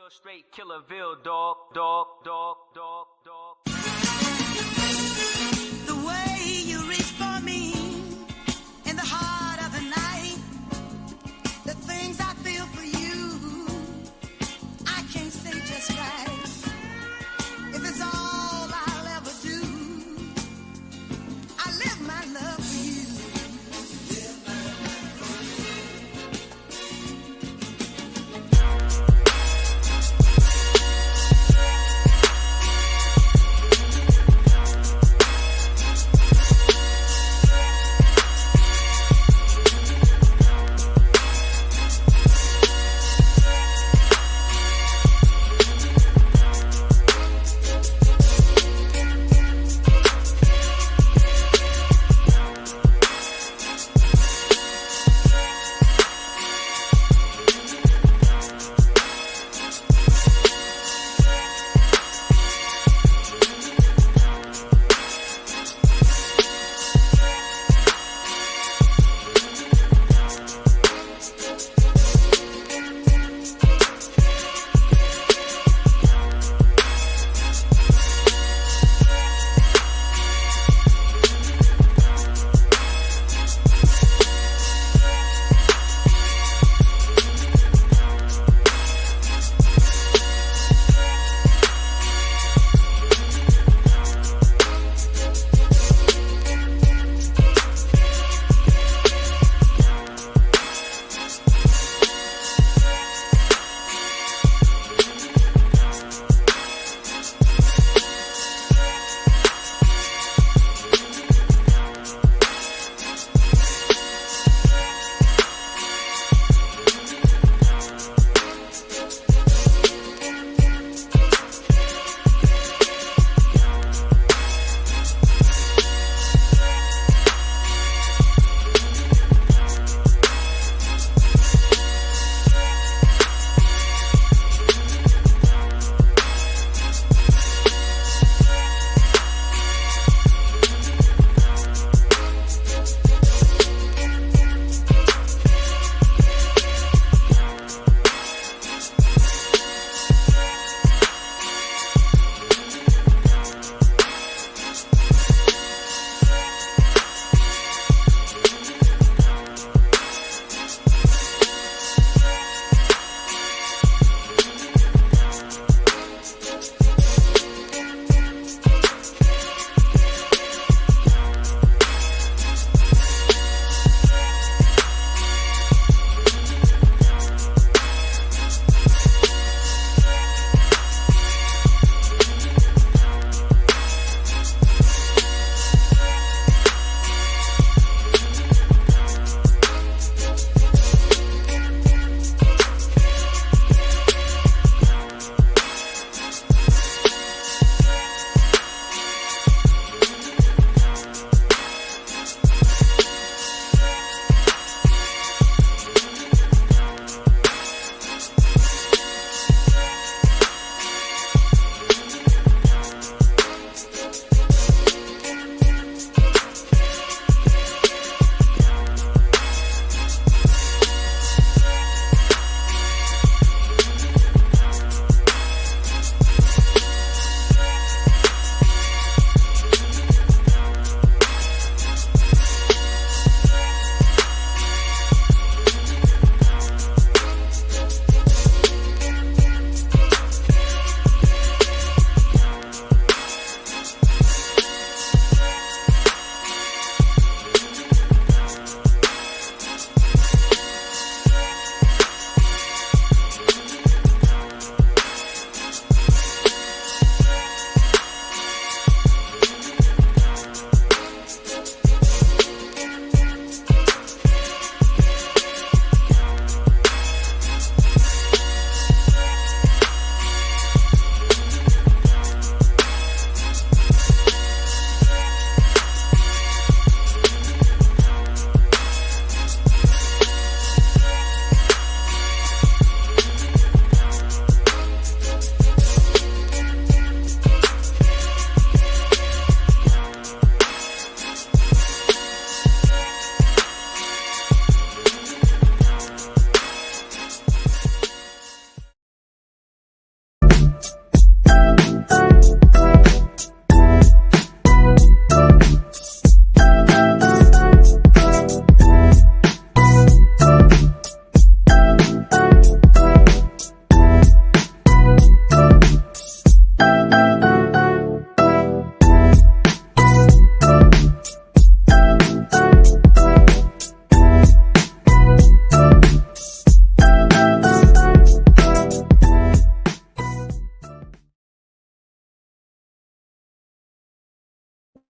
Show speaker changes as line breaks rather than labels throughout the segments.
real straight killerville, dog.
The way you reach for me in the heart of the night, the things I feel for you, I can't say just right. If it's all I'll ever do, I live my love for you.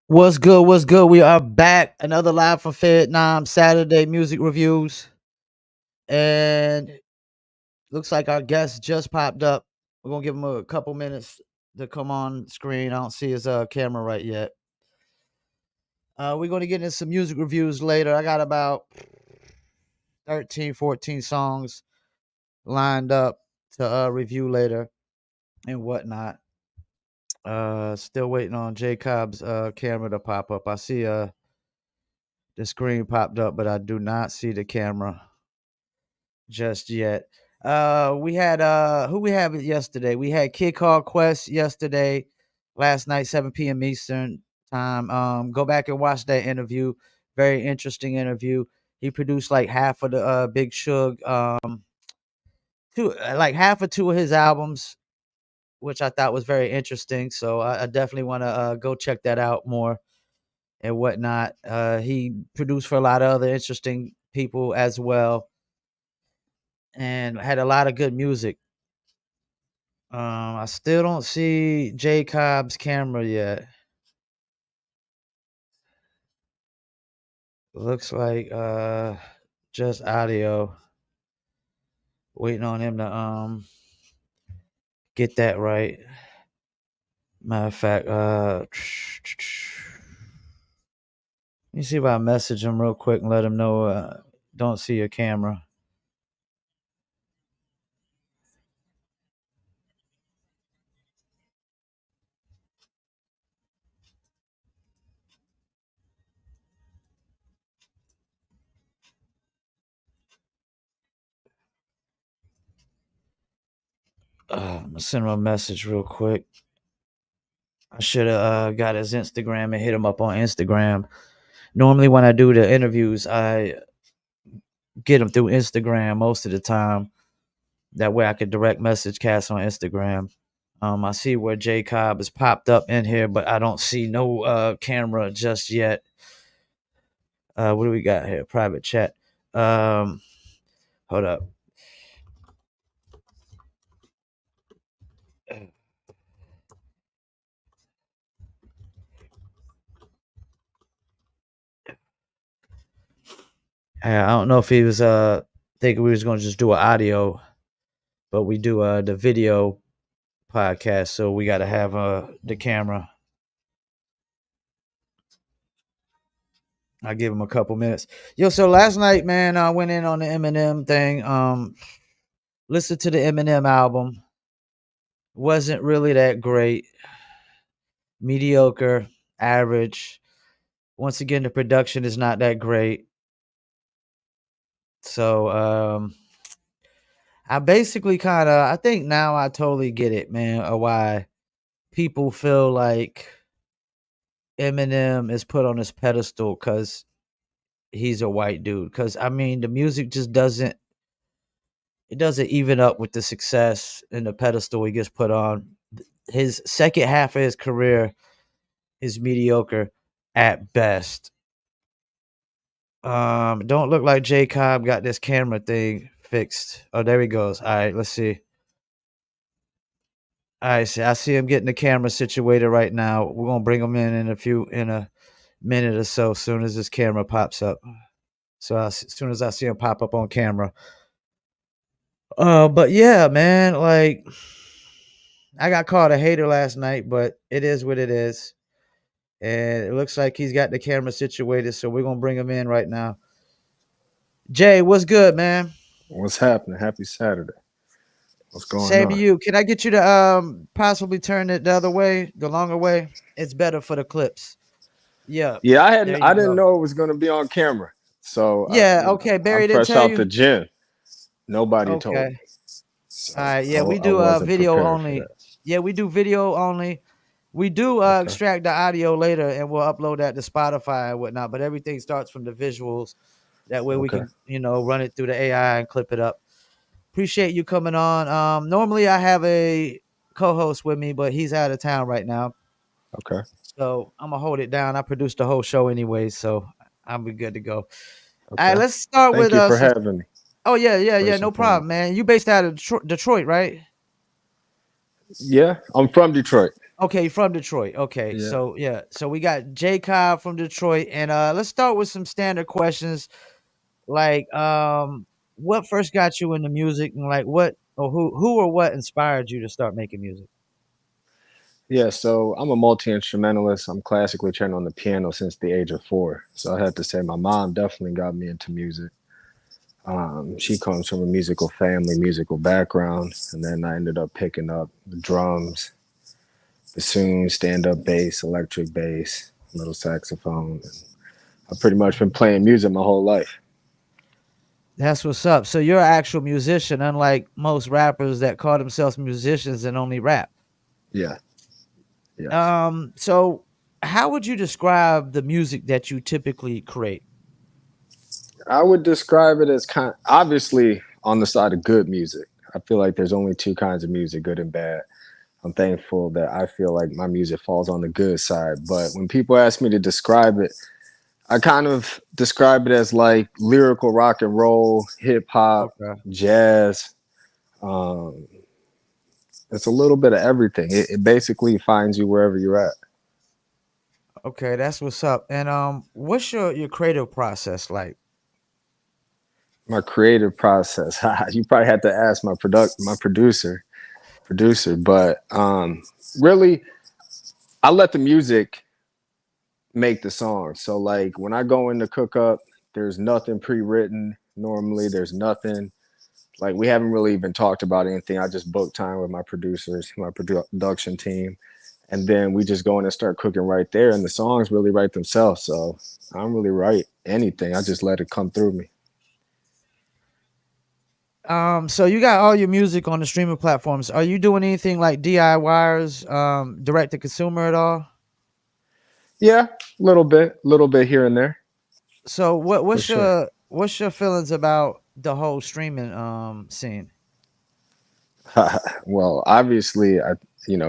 What's good? What's good? We are back. Another live from Fayettenam Saturday music reviews. And looks like our guest just popped up. We're going to give him a couple minutes to come on screen. I don't see his camera right yet. We're going to get into some music reviews later. I got about 13, 14 songs lined up to review later and whatnot. Still waiting on J Cobb's camera to pop up. I see the screen popped up, but I do not see the camera just yet. We had who we have yesterday? We had Kid Called Quest yesterday, last night, 7 p.m. Eastern time. Go back and watch that interview. Very interesting interview. He produced like half of the Big Suge, like half of two of his albums, which I thought was very interesting. So I definitely want to go check that out more and whatnot. He produced for a lot of other interesting people as well, and had a lot of good music. I still don't see J Cobb's camera yet. Looks like just audio. Waiting on him to get that right. Matter of fact, let me see if I message him real quick and let him know don't see your camera. I'm gonna send him a message real quick. I should have got his Instagram and hit him up on Instagram. Normally, when I do the interviews, I get them through Instagram most of the time. That way, I could direct message Cass on Instagram. I see where J Cobb has popped up in here, but I don't see no camera just yet. What do we got here? Private chat. Hold up. I don't know if he was thinking we was gonna just do an audio, but we do the video podcast, so we got to have the camera. I'll give him a couple minutes. Yo, so last night, man, I went in on the Eminem thing. Listened to the Eminem album. Wasn't really that great. Mediocre, average. Once again, the production is not that great. So I basically I think now I totally get it, man, of why people feel like Eminem is put on this pedestal because he's a white dude. Because I mean, the music just doesn't even up with the success and the pedestal he gets put on. His second half of his career is mediocre at best. Don't look like J Cobb got this camera thing fixed. Oh, there he goes. All right, let's see. All right, I see him getting the camera situated right now. We're gonna bring him in a minute or so. As soon as this camera pops up. So as soon as I see him pop up on camera. But yeah, man, like I got called a hater last night, but it is what it is. And it looks like he's got the camera situated, so we're gonna bring him in right now. Jay, what's good, man?
What's happening? Happy Saturday. What's going
Same to
on?
you. Can I get you to possibly turn it the other way, the longer way? It's better for the clips. Yeah.
Yeah,
There
I
you
didn't
go.
know it was going to be on camera. So,
Yeah, okay.
I'm
Barry didn't
fresh
tell
out the
you?
gym. Nobody told
Okay.
me. So,
All right. Yeah, we
I
do
wasn't
video
prepared for
only.
that.
Yeah, we do video only. We do
Okay.
extract the audio later and we'll upload that to Spotify and whatnot, but everything starts from the visuals. That way we
Okay.
can, run it through the AI and clip it up. Appreciate you coming on. Normally I have a co-host with me, but he's out of town right now.
Okay.
So I'm gonna hold it down. I produced the whole show anyway, so I'll be good to go. All right,
Okay.
let's start
Thank
with
you for having me.
oh yeah,
First
no
and
problem,
foremost.
man. You based out of Detroit, right?
Yeah, I'm from Detroit.
Okay, from Detroit. Okay,
Yeah.
so yeah, so we got J Cobb from Detroit, and let's start with some standard questions like what first got you into music, and like what or who or what inspired you to start making music?
Yeah, so I'm a multi-instrumentalist. I'm classically trained on the piano since the age of 4. So I have to say my mom definitely got me into music. She comes from a musical family, musical background, and then I ended up picking up the drums, bassoon, stand-up bass, electric bass, little saxophone. And I've pretty much been playing music my whole life.
That's what's up. So you're an actual musician, unlike most rappers that call themselves musicians and only rap.
Yeah, yes.
So how would you describe the music that you typically create?
I would describe it as obviously on the side of good music. I feel like there's only two kinds of music, good and bad. I'm thankful that I feel like my music falls on the good side. But when people ask me to describe it, I kind of describe it as like lyrical rock and roll, hip hop,
Okay.
jazz. Um, it's a little bit of everything. It basically finds you wherever you're at.
Okay, that's what's up. And what's your creative process like?
My creative process. You probably had to ask my producer. But really, I let the music make the song. So like when I go in to cook up, there's nothing pre-written. Normally, there's nothing like we haven't really even talked about anything. I just book time with my producers, my production team, and then we just go in and start cooking right there. And the songs really write themselves. So I don't really write anything. I just let it come through me.
So you got all your music on the streaming platforms. Are you doing anything like DIYers, direct to consumer at all?
Yeah, little bit here and there
So what
for sure.
what's your feelings about the whole streaming scene?
Well, obviously,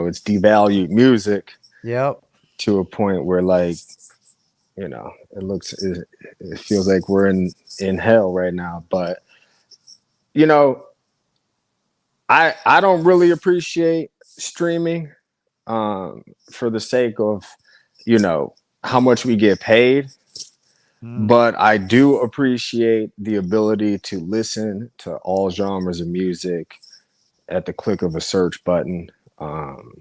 it's devalued music
Yep.
to a point where like it feels like we're in hell right now. But you know, I don't really appreciate streaming for the sake of you know how much we get paid.
Mm.
But I do appreciate the ability to listen to all genres of music at the click of a search button. Um,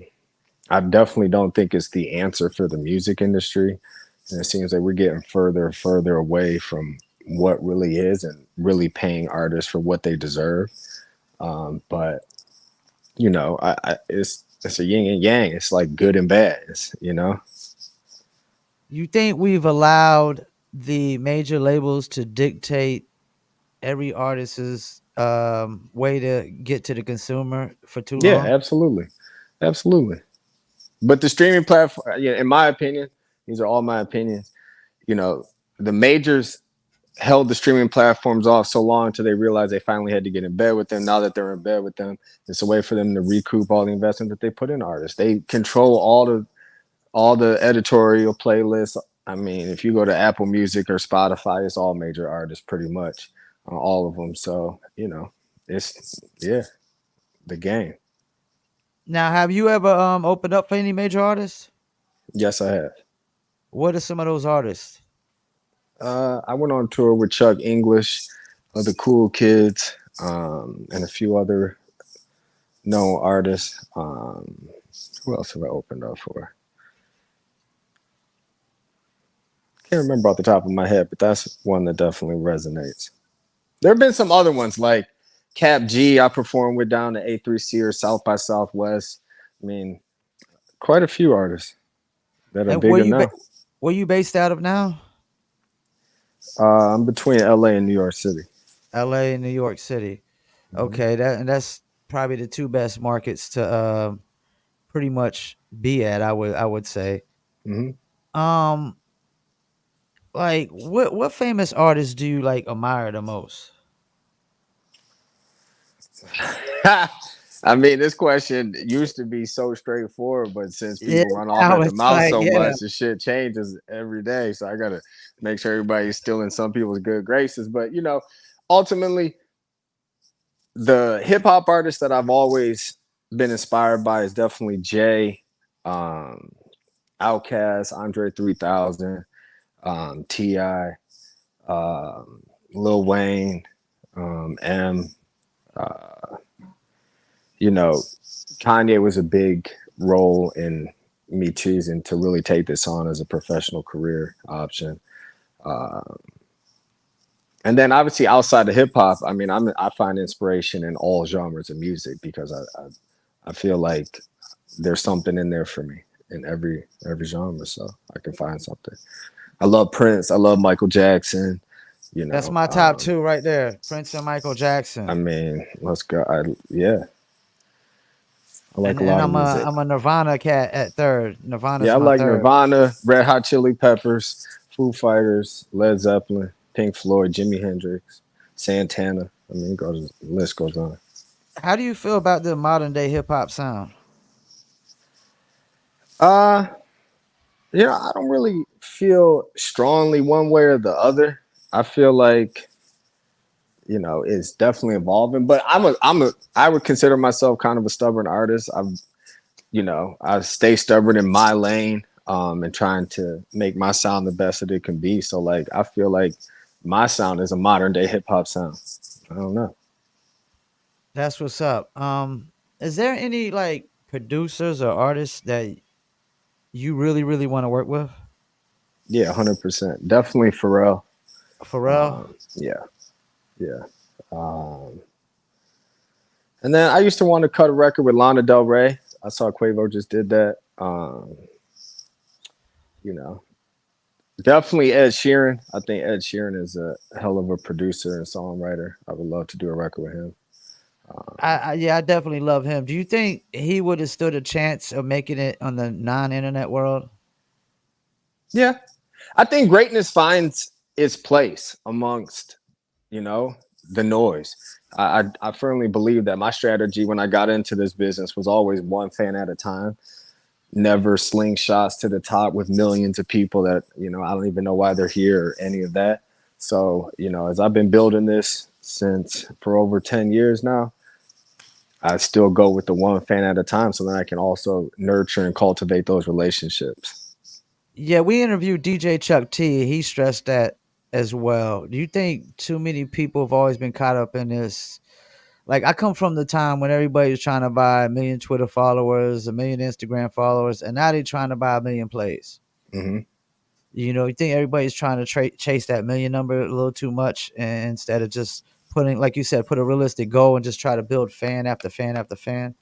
I definitely don't think it's the answer for the music industry. And it seems like we're getting further and further away from what really is and really paying artists for what they deserve. But it's a yin and yang. It's like good and bad.
You think we've allowed the major labels to dictate every artist's way to get to the consumer for too
Yeah,
long?
absolutely, absolutely. But the streaming platform, yeah, in my opinion, these are all my opinions. You know, the majors held the streaming platforms off so long until they realized they finally had to get in bed with them. Now that they're in bed with them, it's a way for them to recoup all the investment that they put in artists. They control all the editorial playlists. I mean, if you go to Apple Music or Spotify, it's all major artists pretty much, all of them. So it's yeah, the game.
Now, have you ever opened up for any major artists?
Yes, I have.
What are some of those artists?
I went on tour with Chuck English, the Cool Kids, and a few other known artists. Who else have I opened up for? Can't remember off the top of my head, but that's one that definitely resonates. There have been some other ones like Cap G. I performed with down at A3C or South by Southwest. I mean, quite a few artists that are
And
bigger now.
where you based out of now?
I'm between LA and New York City.
LA and New York City.
Hmm.
Okay, that's probably the two best markets to pretty much be at. I would say.
Hmm.
Um, like what famous artists do you like admire the most?
I mean, this question used to be so straightforward, but since
Yeah,
people run off
now
at the
it's
mouth
like
so
yeah.
much, the shit changes every day. So I gotta make sure everybody's still in some people's good graces. But ultimately, the hip hop artist that I've always been inspired by is definitely Jay. Outkast, Andre 3000, Ti, Lil Wayne, M. You know, Kanye was a big role in me choosing to really take this on as a professional career option. And then obviously outside of hip hop, I mean, I find inspiration in all genres of music because I feel like there's something in there for me in every genre, so I can find something. I love Prince. I love Michael Jackson. You
That's
know,
my top two right there. Prince and Michael
I
Jackson.
mean, let's go. Yeah, I like
And
a
and
lot of
I'm a
music.
I'm a Nirvana cat at third.
Yeah,
Nirvana's
I
my
like
third.
Nirvana, Red Hot Chili Peppers, Foo Fighters, Led Zeppelin, Pink Floyd, Jimi Hendrix, Santana. I mean, the list goes on.
How do you feel about the modern day hip hop sound?
Uh, I don't really feel strongly one way or the other. I feel like it's definitely evolving, but I would consider myself kind of a stubborn artist. I stay stubborn in my lane, and trying to make my sound the best that it can be. So like, I feel like my sound is a modern day hip hop sound. I don't know.
That's what's up. Is there any like producers or artists that you really, really want to work with?
Yeah, 100%. Definitely Pharrell.
Pharrell?
Yeah, yeah. Um, and then I used to want to cut a record with Lana Del Rey. I saw Quavo just did that. You know, Definitely Ed Sheeran. I think Ed Sheeran is a hell of a producer and songwriter. I would love to do a record with him.
Yeah, I definitely love him. Do you think he would have stood a chance of making it on the non-internet world?
Yeah, I think greatness finds its place amongst, you know, the noise. I firmly believe that my strategy when I got into this business was always one fan at a time. Never slingshots to the top with millions of people that, I don't even know why they're here or any of that. So, as I've been building this since for over 10 years now, I still go with the one fan at a time so then I can also nurture and cultivate those relationships.
Yeah, we interviewed DJ Chuck T. He stressed that as well. Do you think too many people have always been caught up in this? Like, I come from the time when everybody was trying to buy a million Twitter followers, a million Instagram followers, and now they're trying to buy a million plays.
Hmm.
You think everybody's trying to chase that million number a little too much, and instead of just putting, like you said, put a realistic goal and just try to build fan after fan after fan.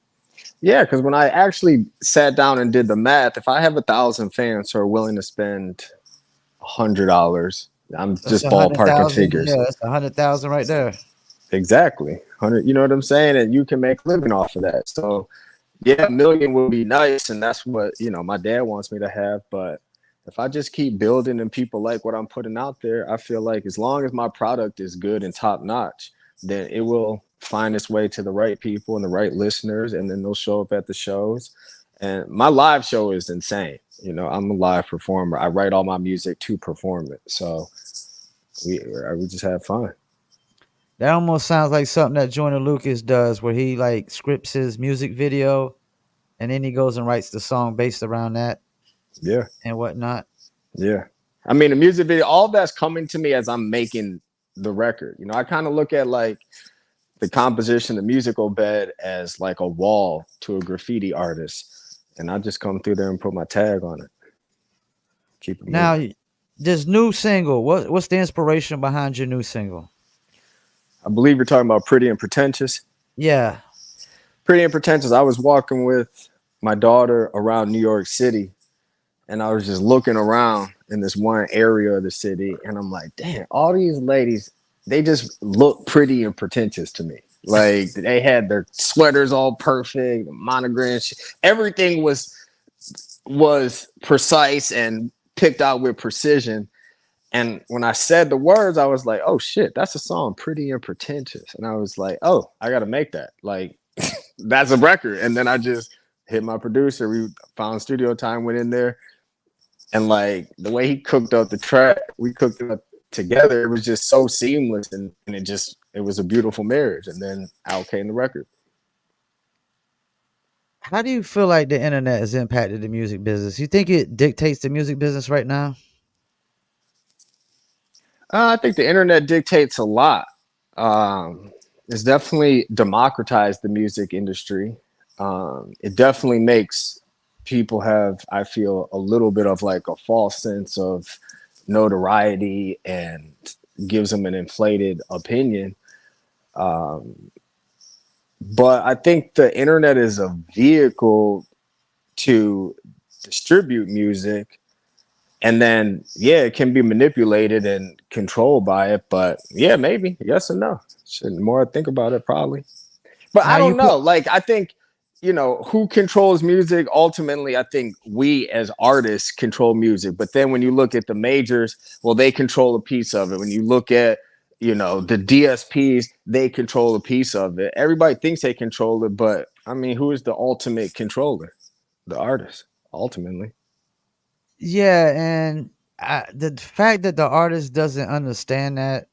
Yeah, because when I actually sat down and did the math, if I have 1,000 fans who are willing to spend $100, I'm
That's
just
a hundred
ballparking
thousand.
figures.
Yeah, that's 100,000 right there.
Exactly. 100, you know what I'm saying? And you can make a living off of that. So, yeah, a million would be nice. And that's what, my dad wants me to have. But if I just keep building and people like what I'm putting out there, I feel like as long as my product is good and top notch, then it will find its way to the right people and the right listeners. And then they'll show up at the shows. And my live show is insane. I'm a live performer. I write all my music to perform it. So we just have fun.
That almost sounds like something that Joyner Lucas does, where he like scripts his music video, and then he goes and writes the song based around that
Yeah.
and whatnot.
Yeah. I mean, the music video, all that's coming to me as I'm making the record. I kind of look at like the composition, the musical bed as like a wall to a graffiti artist. And I just come through there and put my tag on it. Keep it moving.
Now, this new single, what's the inspiration behind your new single?
I believe you're talking about Pretty and Pretentious.
Yeah.
Pretty and Pretentious. I was walking with my daughter around New York City and I was just looking around in this one area of the city and I'm like, damn, all these ladies, they just look pretty and pretentious to me. Like they had their sweaters all perfect, monograms, everything was precise and picked out with precision. And when I said the words, I was like, oh shit, that's a song, Pretty and Pretentious. And I was like, oh, I gotta make that. Like that's a record. And then I just hit my producer. We found studio time, went in there, and like the way he cooked up the track, we cooked it up together. It was just so seamless, and it was a beautiful marriage. And then out came the record.
How do you feel like the internet has impacted the music business? You think it dictates the music business right now?
I think the internet dictates a lot. Um, it's definitely democratized the music industry. It definitely makes people have, I feel, a little bit of like a false sense of notoriety and gives them an inflated opinion. Um, but I think the internet is a vehicle to distribute music, and then yeah, it can be manipulated and controlled by it. But yeah, maybe yes and no. Should more I think about it, probably. But
Now
I
you
don't
put
know. Like I think, who controls music ultimately. I think we as artists control music. But then when you look at the majors, well, they control a piece of it. When you look at the DSPs, they control a piece of it. Everybody thinks they control it, but I mean, who is the ultimate controller? The artist, ultimately.
yeah, and the fact that the artist doesn't understand that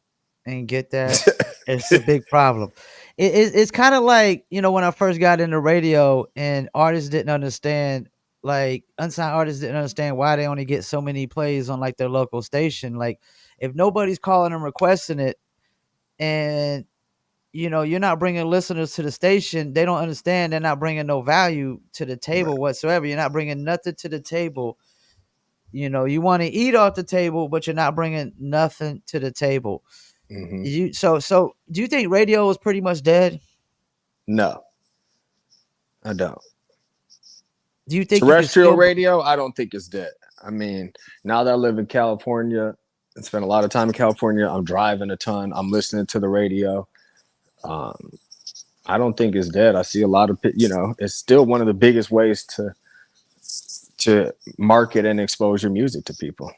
and get that, it's a big problem. It's kind of like when I first got into radio and artists didn't understand, like unsigned artists didn't understand why they only get so many plays on like their local station. Like if nobody's calling them requesting it, and you're not bringing listeners to the station, they don't understand. They're not bringing no value to the table whatsoever. You're not bringing nothing to the table. You want to eat off the table, but you're not bringing nothing to the table.
Hmm.
So do you think radio is pretty much dead?
No, I don't.
Do you think you can
Terrestrial
still
radio, I don't think it's dead. I mean, now that I live in California and spend a lot of time in California, I'm driving a ton. I'm listening to the radio. Um, I don't think it's dead. I see a lot of, it's still one of the biggest ways to market and expose your music to people.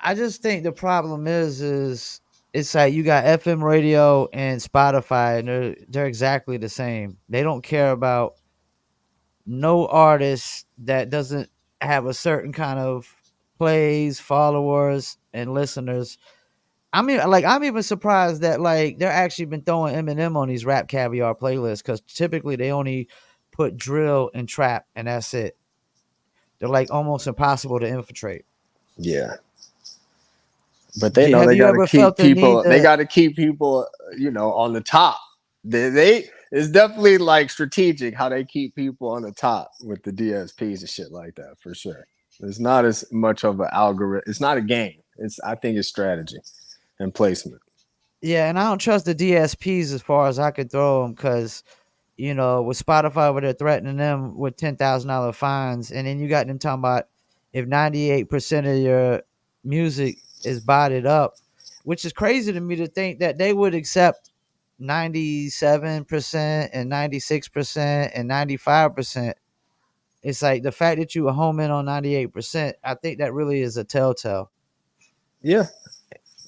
I just think the problem is it's like you got FM radio and Spotify, and they're exactly the same. They don't care about no artist that doesn't have a certain kind of plays, followers, and listeners. I mean, like I'm even surprised that like they're actually been throwing Eminem on these Rap Caviar playlists, because typically they only put drill and trap and that's it. They're like almost impossible to infiltrate.
Yeah, but they know
Have
they
you
got to
ever felt
keep
the need
people. They
to?
got to keep people, on the top. They it's definitely like strategic how they keep people on the top with the DSPs and shit like that for sure. It's not as much of an algorithm. It's not a game. I think it's strategy and placement.
Yeah, and I don't trust the DSPs as far as I could throw them, because with Spotify, where they're threatening them with $10,000 fines, and then you got them talking about if 98% of your music is botted up, which is crazy to me to think that they would accept 97% and 96% and 95%. It's like the fact that you were home in on 98%. I think that really is a telltale.
Yeah,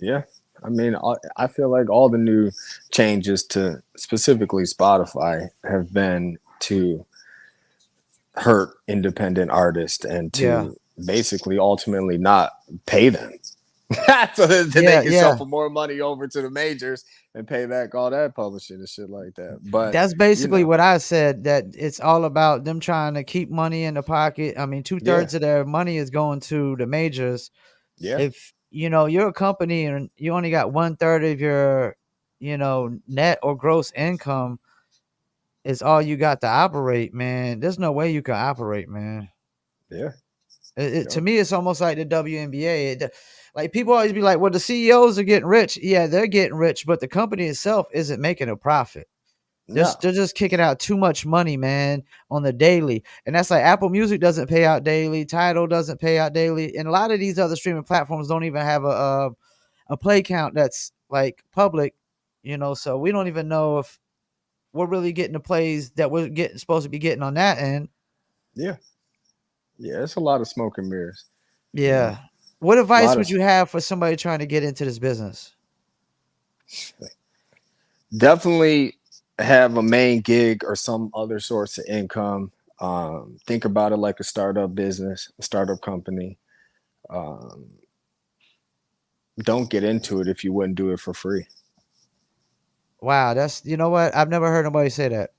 yeah. I mean, I feel like all the new changes to specifically Spotify have been to hurt independent artists and
Yeah,
to basically ultimately not pay them so that they
yeah,
can
yeah.
shuffle more money over to the majors and pay back all that publishing and shit like that. But
That's
you
basically
know,
what I said. That it's all about them trying to keep money in the pocket. I mean, two
yeah,
thirds of their money is going to the majors.
yeah,
If you're a company and you only got one third of your net or gross income is all you got to operate, man, there's no way you can operate, man.
yeah,
To
yep.
me, it's almost like the WNBA. Like people always be like, "Well, the CEOs are getting rich." Yeah, they're getting rich, but the company itself isn't making a profit.
No,
They're just kicking out too much money, man, on the daily. And that's like Apple Music doesn't pay out daily, Tidal doesn't pay out daily, and a lot of these other streaming platforms don't even have a play count that's like public, so we don't even know if we're really getting the plays that we're getting supposed to be getting on that end.
yeah, yeah. It's a lot of smoke and mirrors. You know,
Yeah. What
a
advice
lot of
would you have for somebody trying to get into this business?
definitely have a main gig or some other source of income. Think about it like a startup business, a startup company. Um, don't get into it if you wouldn't do it for free.
Wow, that's, you know what? I've never heard nobody say that.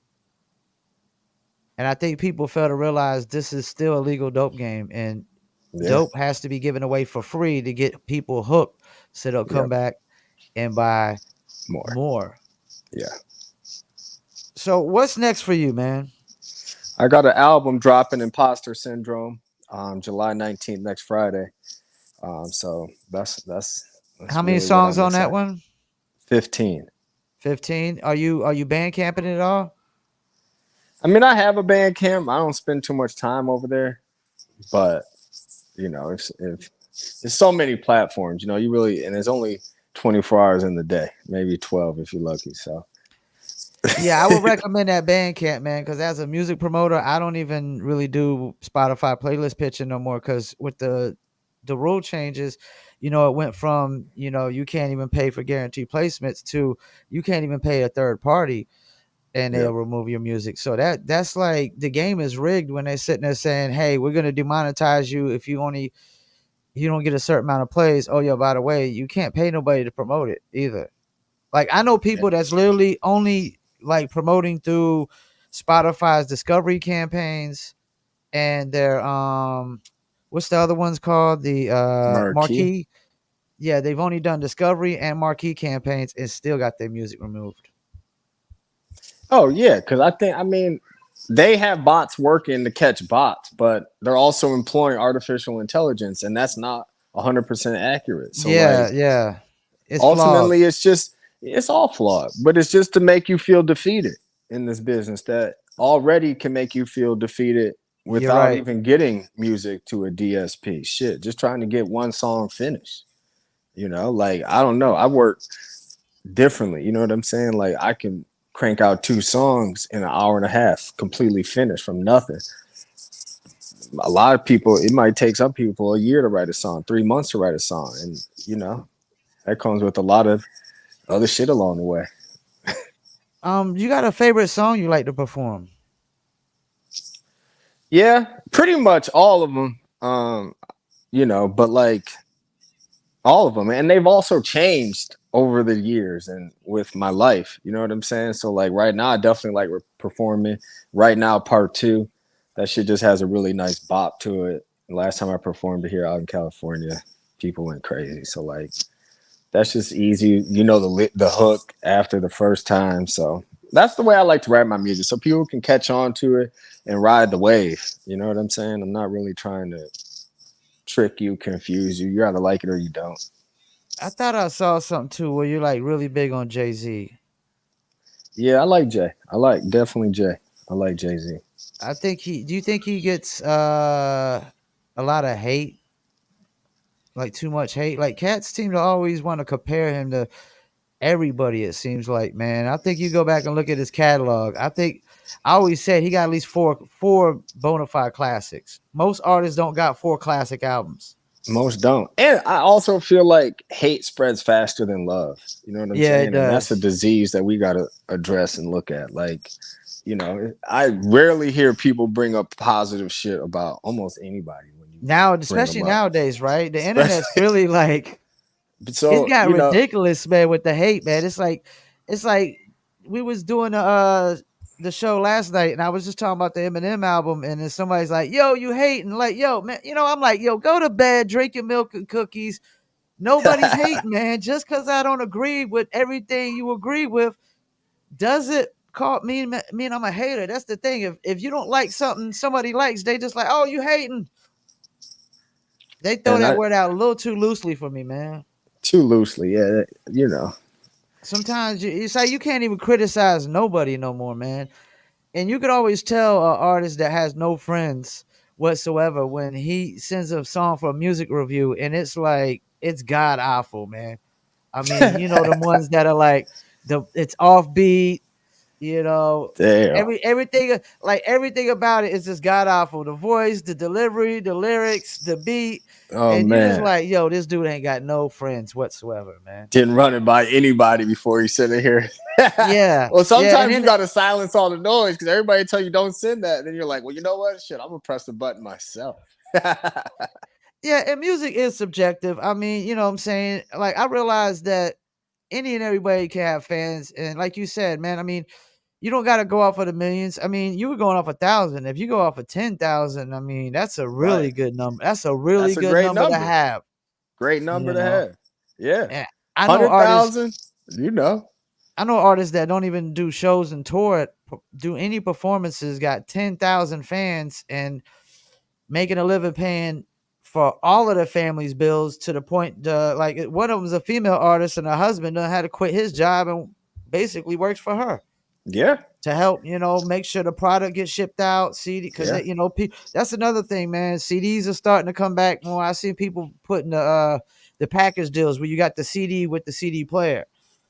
And I think people fail to realize this is still a legal dope game, and
Yeah.
dope has to be given away for free to get people hooked so they'll come
Yep.
back and buy
More.
more.
Yeah.
So what's next for you, man?
I got an album dropping, Imposter Syndrome, July 19th, next Friday. So that's
How many
really what
songs
I'm
on that
excited.
one?
15.
15. Are you band camping at all?
I mean, I have a band camp. I don't spend too much time over there, but if there's so many platforms, you really, and there's only 24 hours in the day, maybe 12 if you're lucky. So
Yeah, I would recommend that Bandcamp, man, because as a music promoter, I don't even really do Spotify playlist pitching no more. Because with the rule changes, it went from you can't even pay for guaranteed placements to you can't even pay a third party, and
yeah,
they'll remove your music. So that's like the game is rigged when they're sitting there saying, "Hey, we're gonna demonetize you if you don't get a certain amount of plays." Oh yeah, by the way, you can't pay nobody to promote it either. Like I know
yeah.
people that's literally only like promoting through Spotify's discovery campaigns and their what's the other ones called? The
Marquee.
marquee. Yeah, they've only done discovery and marquee campaigns and still got their music removed.
Oh yeah, because I mean, they have bots working to catch bots, but they're also employing artificial intelligence, and that's not 100% accurate. So like,
Yeah, yeah. It's flawed.
ultimately, it's all flawed, but it's just to make you feel defeated in this business that already can make you feel defeated
You're
without
right.
even getting music to a DSP. Shit, just trying to get one song finished. Like I don't know. I work differently. You know what I'm saying? Like I can crank out 2 songs in an hour and a half, completely finished from nothing. A lot of people, it might take some people a year to write a song, 3 months to write a song, and that comes with a lot of other shit along the way.
You got a favorite song you like to perform?
Yeah, pretty much all of them. But like all of them, and they've also changed over the years and with my life. You know what I'm saying? So like right now, I definitely like performing. Right now, part two, that shit just has a really nice bop to it. Last time I performed it here out in California, people went crazy. So like that's just easy. The hook after the first time. So that's the way I like to write my music, so people can catch on to it and ride the wave. You know what I'm saying? I'm not really trying to trick you, confuse you. You either like it or you don't.
I thought I saw something too where you're like really big on Jay-Z.
Yeah, I like Jay. I like definitely Jay. I like Jay Z.
I think he do you think he gets a lot of hate? Like too much hate? Like cats seem to always want to compare him to everybody, it seems like, man. I think you go back and look at his catalog. I always said he got at least four bona fide classics. Most artists don't got four classic albums.
Most don't, and I also feel like hate spreads faster than love. You know what I'm
Yeah, it
saying? And that's a
does.
disease that we got to address and look at. Like, I rarely hear people bring up positive shit about almost anybody when you
Now,
bring
especially
them up.
nowadays, right? The internet's
Especially,
really like it
so
got ridiculous, man, with the hate, man. It's like we was doing the show last night, and I was just talking about the Eminem album, and then somebody's like, "Yo, you hating?" Like, "Yo, man," I'm like, "Yo, go to bed, drink your milk and cookies." Nobody's hating, man. Just because I don't agree with everything you agree with, does it call mean I'm a hater? That's the thing. If you don't like something somebody likes, they just like, "Oh, you hating." They throw
and
that
I
word out a little too loosely for me, man.
too loosely, yeah,
Sometimes it's like you can't even criticize nobody no more, man. And you could always tell an artist that has no friends whatsoever when he sends a song for a music review, and it's like it's god awful, man. I mean, the ones that are like it's offbeat, you know,
damn.
everything about it is just god awful. The voice, the delivery, the lyrics, the beat,
Oh
and you just
man,
like, yo, this dude ain't got no friends whatsoever, man.
didn't run it by anybody before he sent it here.
Yeah,
Well,
yeah, and
sometimes you
then
got to silence all the noise because everybody tell you don't send that. And then you're like, well, you know what? Shit, I'm gonna press the button myself.
yeah, and music is subjective. I mean, you know what I'm saying? Like I realize that any and everybody can have fans, and like you said, man, I mean, you don't got to go off of the millions. I mean, you were going off 1,000. If you go off of 10,000, I mean, that's a really
Right.
good number. That's a really
That's a
good
great
number to
number.
have.
Great number
You
to
know,
have. Yeah.
and I know artists.
100,000. You know.
I know artists that don't even do shows and tour, do any performances, got 10,000 fans and making a living paying for all of their family's bills to the point like one of them is a female artist and her husband done had to quit his job and basically works for her
Yeah.
to help, make sure the product gets shipped out. CD, because
Yeah.
that's another thing, man. CDs are starting to come back more. I see people putting the package deals where you got the CD with the CD player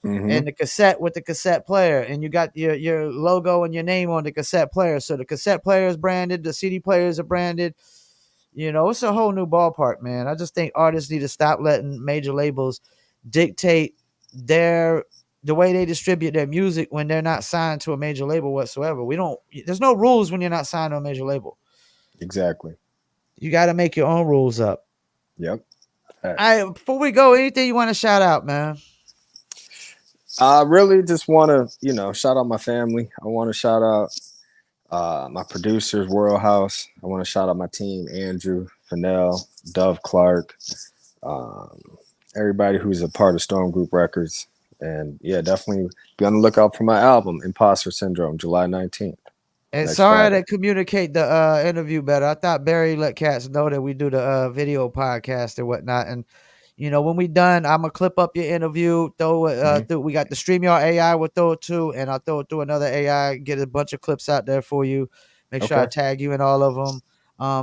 and the cassette with the cassette player, and you got your logo and your name on the cassette player. So the cassette player is branded, the CD players are branded. It's a whole new ballpark, man. I just think artists need to stop letting major labels dictate the way they distribute their music when they're not signed to a major label whatsoever. There's no rules when you're not signed to a major label.
Exactly.
You got to make your own rules up.
Yep.
All right, before we go, anything you want to shout out, man?
I really just want to, shout out my family. I want to shout out my producers, World House. I want to shout out my team, Andrew, Fennell, Dove Clark, everybody who's a part of Storm Group Records. And yeah, definitely be on the lookout for my album, Imposter Syndrome, July 19th.
And sorry to communicate the interview better. I thought Barry let cats know that we do the video podcast and whatnot. And when we done, I'm gonna clip up your interview, throw it through. We got the StreamYard AI, we'll throw it too, and I'll throw it through another AI, get a bunch of clips out there for you. Make sure I tag you in all of them.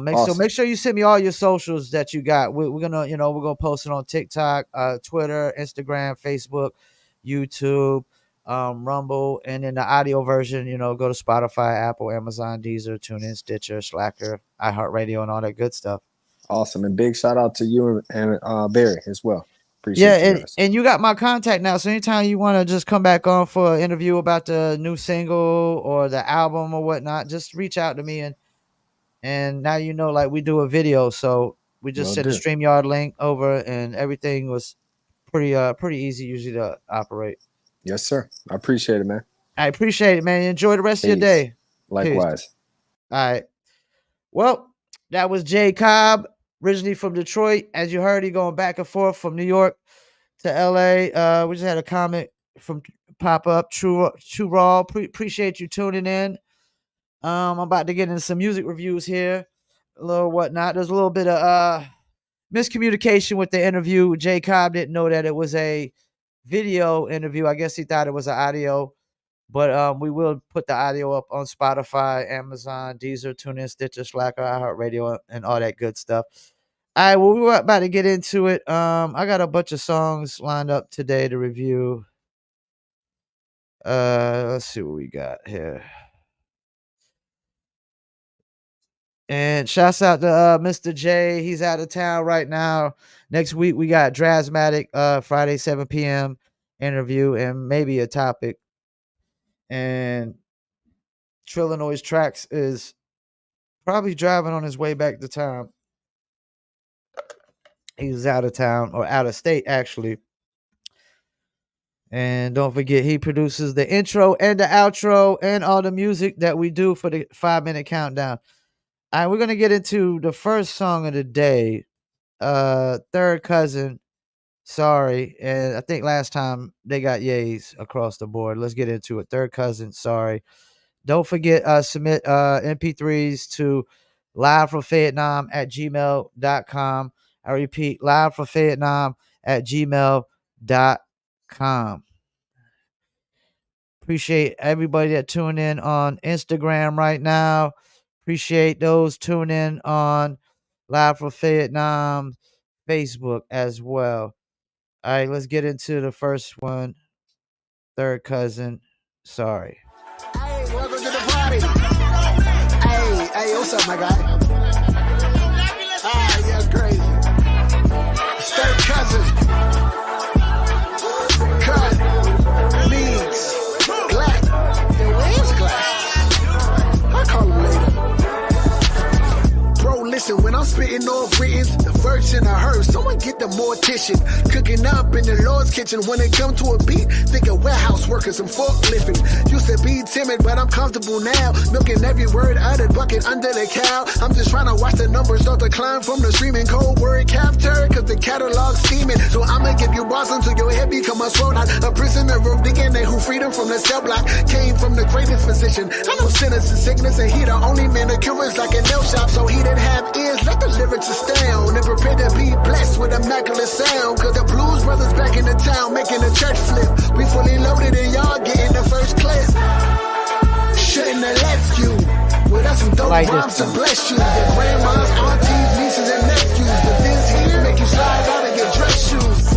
Make sure you send me all your socials that you got. We're gonna post it on TikTok, Twitter, Instagram, Facebook, YouTube, Rumble, and in the audio version, go to Spotify, Apple, Amazon, Deezer, TuneIn, Stitcher, Slacker, iHeartRadio, and all that good stuff.
Awesome. And big shout out to you and Barry as well. Appreciate you guys.
And you got my contact now. So anytime you want to just come back on for an interview about the new single or the album or whatnot, just reach out to me. And now like we do a video. So we just sent a StreamYard link over and everything was pretty easy usually to operate.
Yes, sir. I appreciate it, man.
I appreciate it, man. Enjoy the rest of your day.
Likewise.
Peace. All right. Well, that was Jay Cobb, originally from Detroit. As you heard, he going back and forth from New York to LA. We just had a comment from pop up. True Raw. Appreciate you tuning in. I'm about to get into some music reviews here. A little whatnot. There's a little bit of miscommunication with the interview. Jay Cobb didn't know that it was a video interview. I guess he thought it was an audio. But we will put the audio up on Spotify, Amazon, Deezer, TuneIn, Stitcher, Slacker, iHeartRadio, and all that good stuff. All right, well, we're about to get into it. I got a bunch of songs lined up today to review. Let's see what we got here. And shouts out to Mr. J. He's out of town right now. Next week, we got Drasmatic, Friday, 7 p.m. interview and maybe a topic. And Trillanoyx Trax is probably driving on his way back to town. He's out of town or out of state, actually. And don't forget, he produces the intro and the outro and all the music that we do for the 5-minute countdown. All right, we're going to get into the first song of the day, Third Cousin, Sorry. And I think last time they got yays across the board. Let's get into it. Third Cousin, Sorry. Don't forget, submit MP3s to livefromfayettenam@gmail.com. I repeat, livefromfayettenam@gmail.com. Appreciate everybody that tuned in on Instagram right now. Appreciate those tuning in on Live from Fayettenam Facebook as well. All right, let's get into the first one. Third Cousin, Sorry.
Hey, welcome to the party. Hey, what's up, my guy? Yeah, crazy. It's Third Cousin. Cut. Leagues. Glass. Yeah, where's Glass? I'll call him later. Bro, listen, when I'm spitting off written, the version I heard, someone get the mortician. Cooking up in the Lord's kitchen when it come to a beat, think a warehouse working some forklifting. Used to be timid, but I'm comfortable now. Milking every word uttered, bucket under the cow. I'm just trying to watch the numbers start to climb from the streaming cold word capture, cause the catalog's steaming. So I'ma give you bars until your head become a sword out. A prisoner of the internet who freedom from the cell block. Came from the greatest physician. I know sinners and sickness, and he the only manicurist like a nail shop. So he didn't have ears, let the lyrics astound. And prepare to be blessed with immaculate sound. Cause the Blues Brothers back in the town making a church flip. We fully loaded and y'all getting the first class. Shouldn't have left you. Without some dope rhymes to bless you. Your grandmas, aunties, nieces, and nephews. But this here make you slide out and get dress shoes.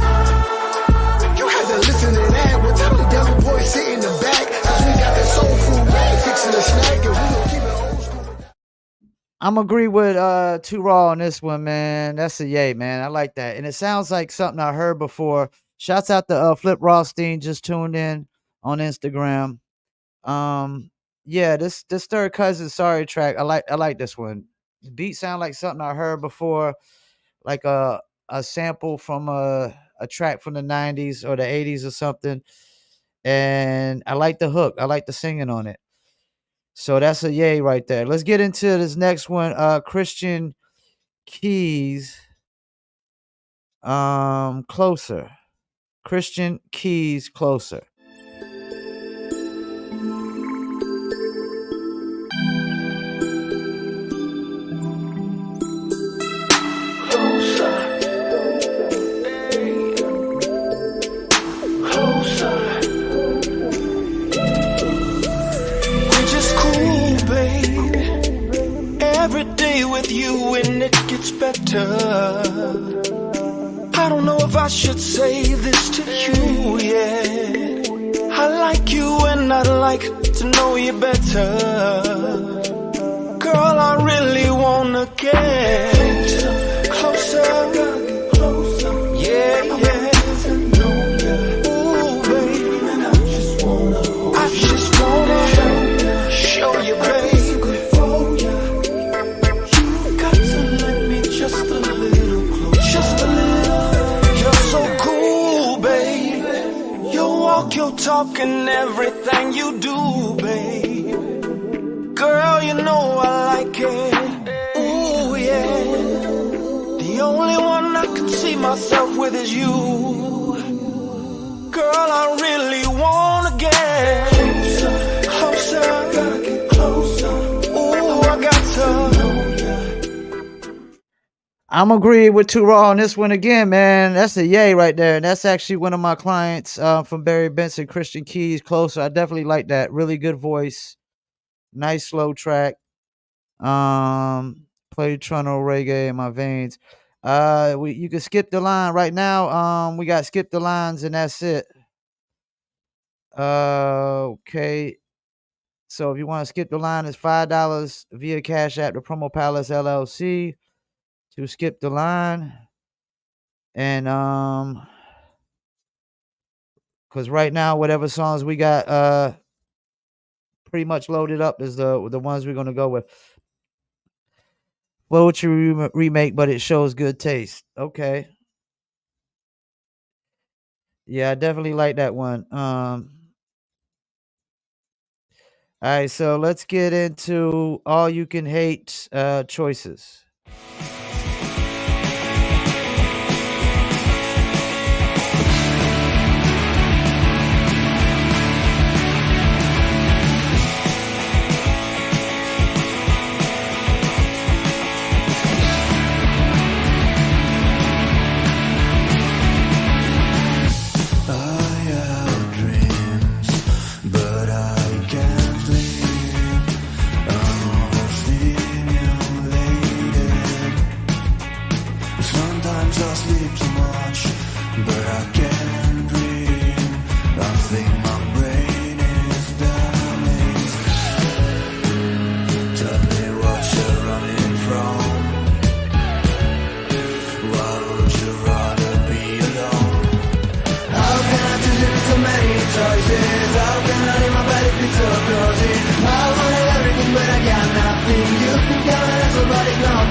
You had to listen to that. We'll tell the devil boy sit in the back. Cause we got the soul food, we ain't fixing a snack. And we gon' keep it old school.
I'm agree with Too Raw on this one, man. That's a yay, man. I like that. And it sounds like something I heard before. Shouts out to Flip Rothstein, just tuned in on Instagram. Yeah, this Third Cousin Sorry track, I like this one. The beat sound like something I heard before, like a sample from a track from the 90s or the 80s or something. And I like the hook. I like the singing on it. So that's a yay right there. Let's get into this next one. Christian Keys. Closer. Christian Keys, Closer.
Every day with you and it gets better. I don't know if I should say this to you, yeah. I like you and I'd like to know you better. Girl, I really wanna get closer. Yeah, yeah. Ooh, baby, I just wanna show you, baby. Your talk and everything you do, babe. Girl, you know I like it. Ooh, yeah. The only one I can see myself with is you. Girl, I really wanna get closer. Gotta get closer. Ooh, I got to.
I'm agreeing with Too Raw on this one again, man. That's a yay right there. And that's actually one of my clients from Barry Benson, Christian Keys, Closer. I definitely like that. Really good voice. Nice slow track. Play Toronto reggae in my veins. You can skip the line right now. We got skip the lines and that's it. Okay. So if you want to skip the line, it's $5 via Cash App to promopalacellc. To skip the line, and because right now whatever songs we got pretty much loaded up is the ones we're gonna go with. Poetry remake, but it shows good taste. Okay, yeah, I definitely like that one. All right, so let's get into All You Can Hate choices.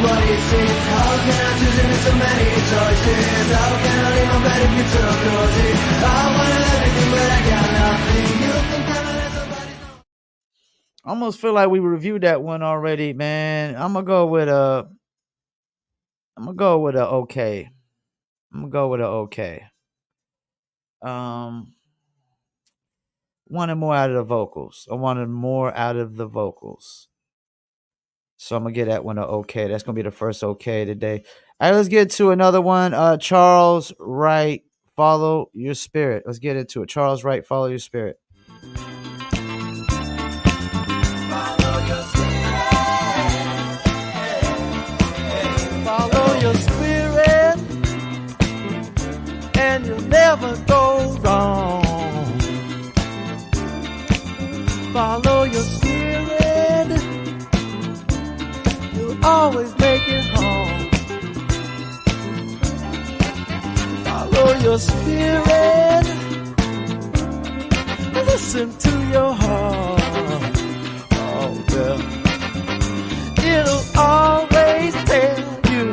What it seems. How can I choose in so many choices? How can I live my bed if you took yours? I wanted everything but I got nothing.
almost feel like we reviewed that one already, man. I'm gonna go with a okay. I'm gonna go with a okay. Wanted more out of the vocals. I wanted more out of the vocals. So I'm gonna get that one a okay. That's gonna be the first okay today. All right, let's get to another one. Charles Wright, Follow Your Spirit. Let's get into it. Charles Wright, Follow Your Spirit.
Follow your spirit, and you'll never go wrong. Follow your spirit, you'll always make it home. Follow your spirit, and listen to your heart. Oh, well, it'll always tell you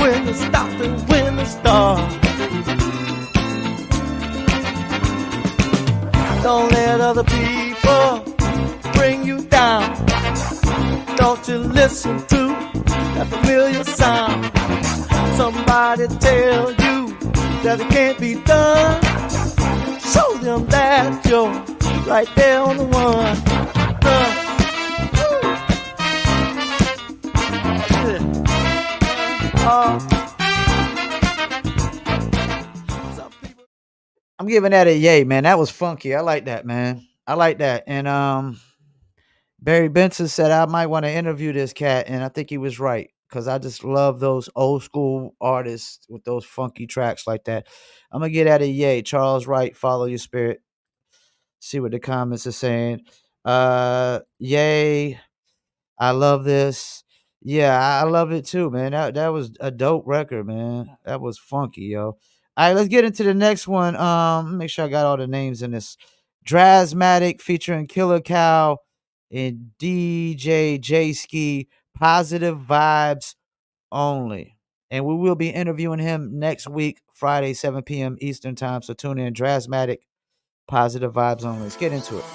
when to stop and when to start. Don't let other people bring you down. Don't you listen to that familiar sound. Somebody tell you that it can't be done. Show them that you're right there on the one.
I'm giving that a yay, man. That was funky. I like that, man. I like that. And Barry Benson said I might want to interview this cat, and I think he was right because I just love those old school artists with those funky tracks like that. I'm gonna get that a yay. Charles Wright, Follow Your Spirit. See what the comments are saying. Yay. I love this. Yeah, I love it too, man. That was a dope record, man. That was funky, yo. All right, let's get into the next one. Make sure I got all the names in this. Drasmatic featuring Killer Cow and DJ J-Ski. Positive Vibes Only. And we will be interviewing him next week, Friday, 7 p.m. Eastern Time. So tune in. Drasmatic, Positive Vibes Only. Let's get into it.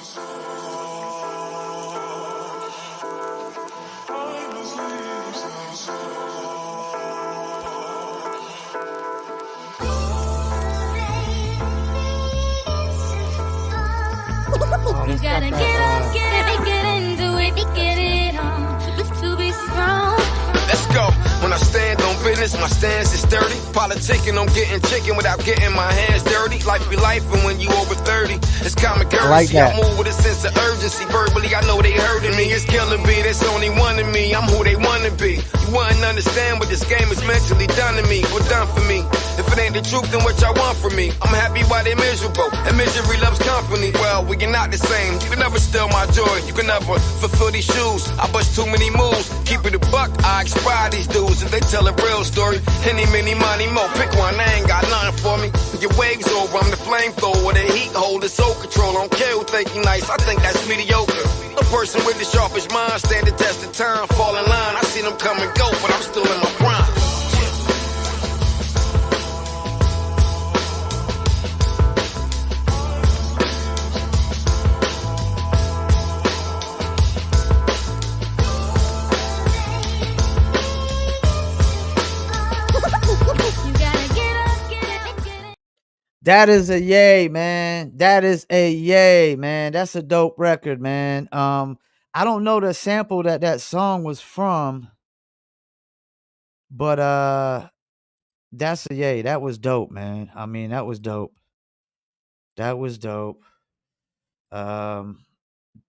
You gotta get up, get into it, get it on, to be strong.
Let's go. When I stand on business, my stance is sturdy. Politicking, I'm getting chicken without getting my hands dirty. Life be life, and when you over 30, it's common courtesy. I move with a sense of urgency. Verbally, I know they hurting me. It's killing me. There's only one of me. I'm who they wanna be. You wouldn't understand what this game is mentally done to me. What done for me? If it ain't the truth, then what y'all want from me? I'm happy while they miserable, and misery loves company. Well, we are not the same. You can never steal my joy. You can never fulfill these shoes. I bust too many moves. Keep it a buck. I expire these dudes if they tell a real story. Any, many, money, more. Pick one. They ain't got nothing for me. Your waves over. I'm the flamethrower, the heat holder, soul control. I don't care who think you nice. I think that's mediocre. A person with the sharpest mind stand the test of time. Fall in line. I see them come and go, but I'm still in my prime.
That is a yay, man. That is a yay, man. That's a dope record, man. I don't know the sample that song was from, but that's a yay. That was dope, man. I mean, that was dope. That was dope.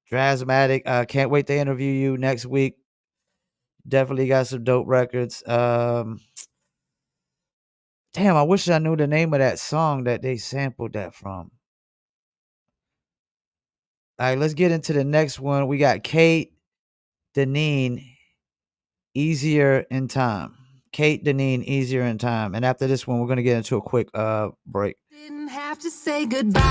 Drasmatic. Can't wait to interview you next week. Definitely got some dope records. Damn, I wish I knew the name of that song that they sampled that from. All right, let's get into the next one. We got Kate Deneen, Easier in Time. Kate Deneen, Easier in Time. And after this one, we're going to get into a quick break.
Didn't have to say goodbye.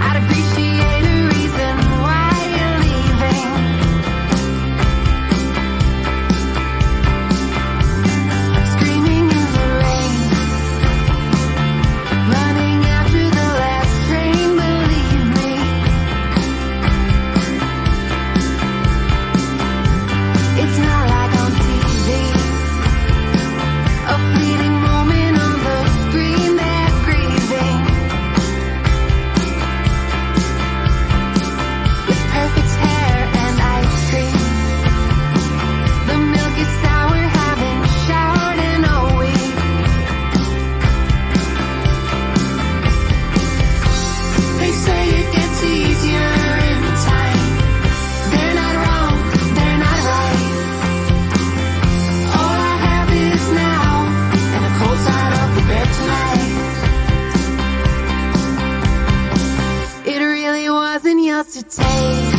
I'd appreciate a reason why you're leaving. Screaming in the rain, running after the last train, believe me. price to take.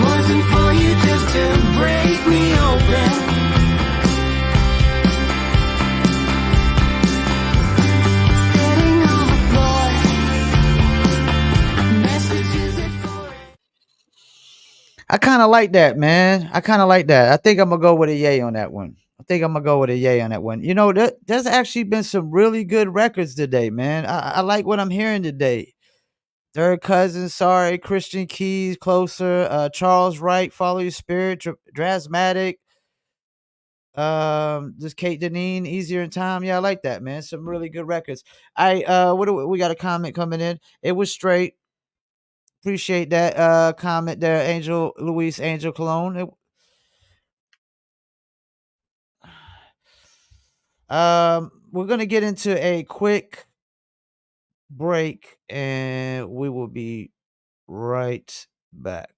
Wasn't for you just to break me open. Sitting on the floor. Messages at 4.
I kind of like that, man. I kind of like that. I think I'm gonna go with a yay on that one. You know, there's actually been some really good records today, man. I like what I'm hearing today. Third Cousin, Sorry, Christian Keys, Closer, Charles Wright, Follow Your Spirit, Drasmatic, this Kate Deneen, Easier in Time. Yeah, I like that, man. Some really good records. We got a comment coming in. It was straight. Appreciate that comment there, Angel Cologne. We're gonna get into a quick break and we will be right back.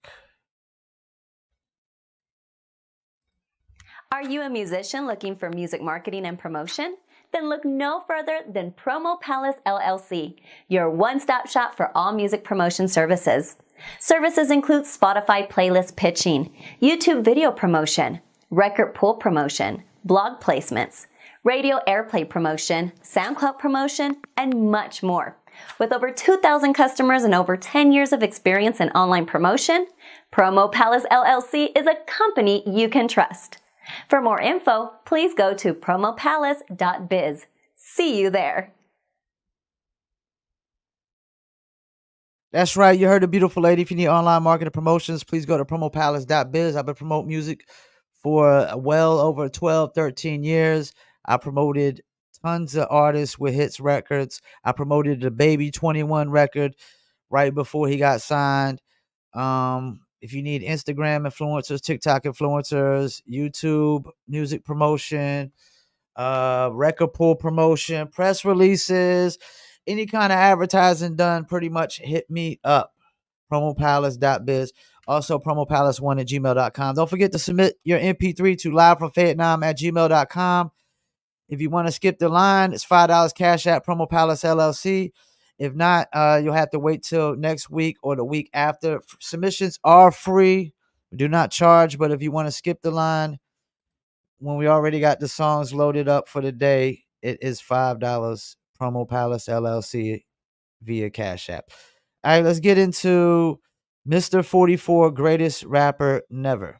Are you a musician looking for music marketing and promotion? Then look no further than Promo Palace LLC, your one-stop shop for all music promotion services. Services include Spotify playlist pitching, YouTube video promotion, record pool promotion, blog placements, radio airplay promotion, SoundCloud promotion, and much more. With over 2,000 customers and over 10 years of experience in online promotion, Promo Palace LLC is a company you can trust. For more info, please go to promopalace.biz. See you there.
That's right. You heard the beautiful lady. If you need online marketing promotions, please go to promopalace.biz. I've been promoting music for well over 12, 13 years. I promoted tons of artists with hits records. I promoted the Baby 21 record right before he got signed. If you need Instagram influencers, TikTok influencers, YouTube music promotion, record pool promotion, press releases, any kind of advertising done, pretty much hit me up. promopalace.biz. Also, promopalace1@gmail.com. Don't forget to submit your MP3 to livefromfayettenam@gmail.com. If you want to skip the line, it's $5 cash at Promo Palace LLC. If not, you'll have to wait till next week or the week after. Submissions are free. We do not charge, but if you want to skip the line when we already got the songs loaded up for the day, it is $5. Promo Palace LLC via Cash App. All right, let's get into Mr. 44, greatest rapper never.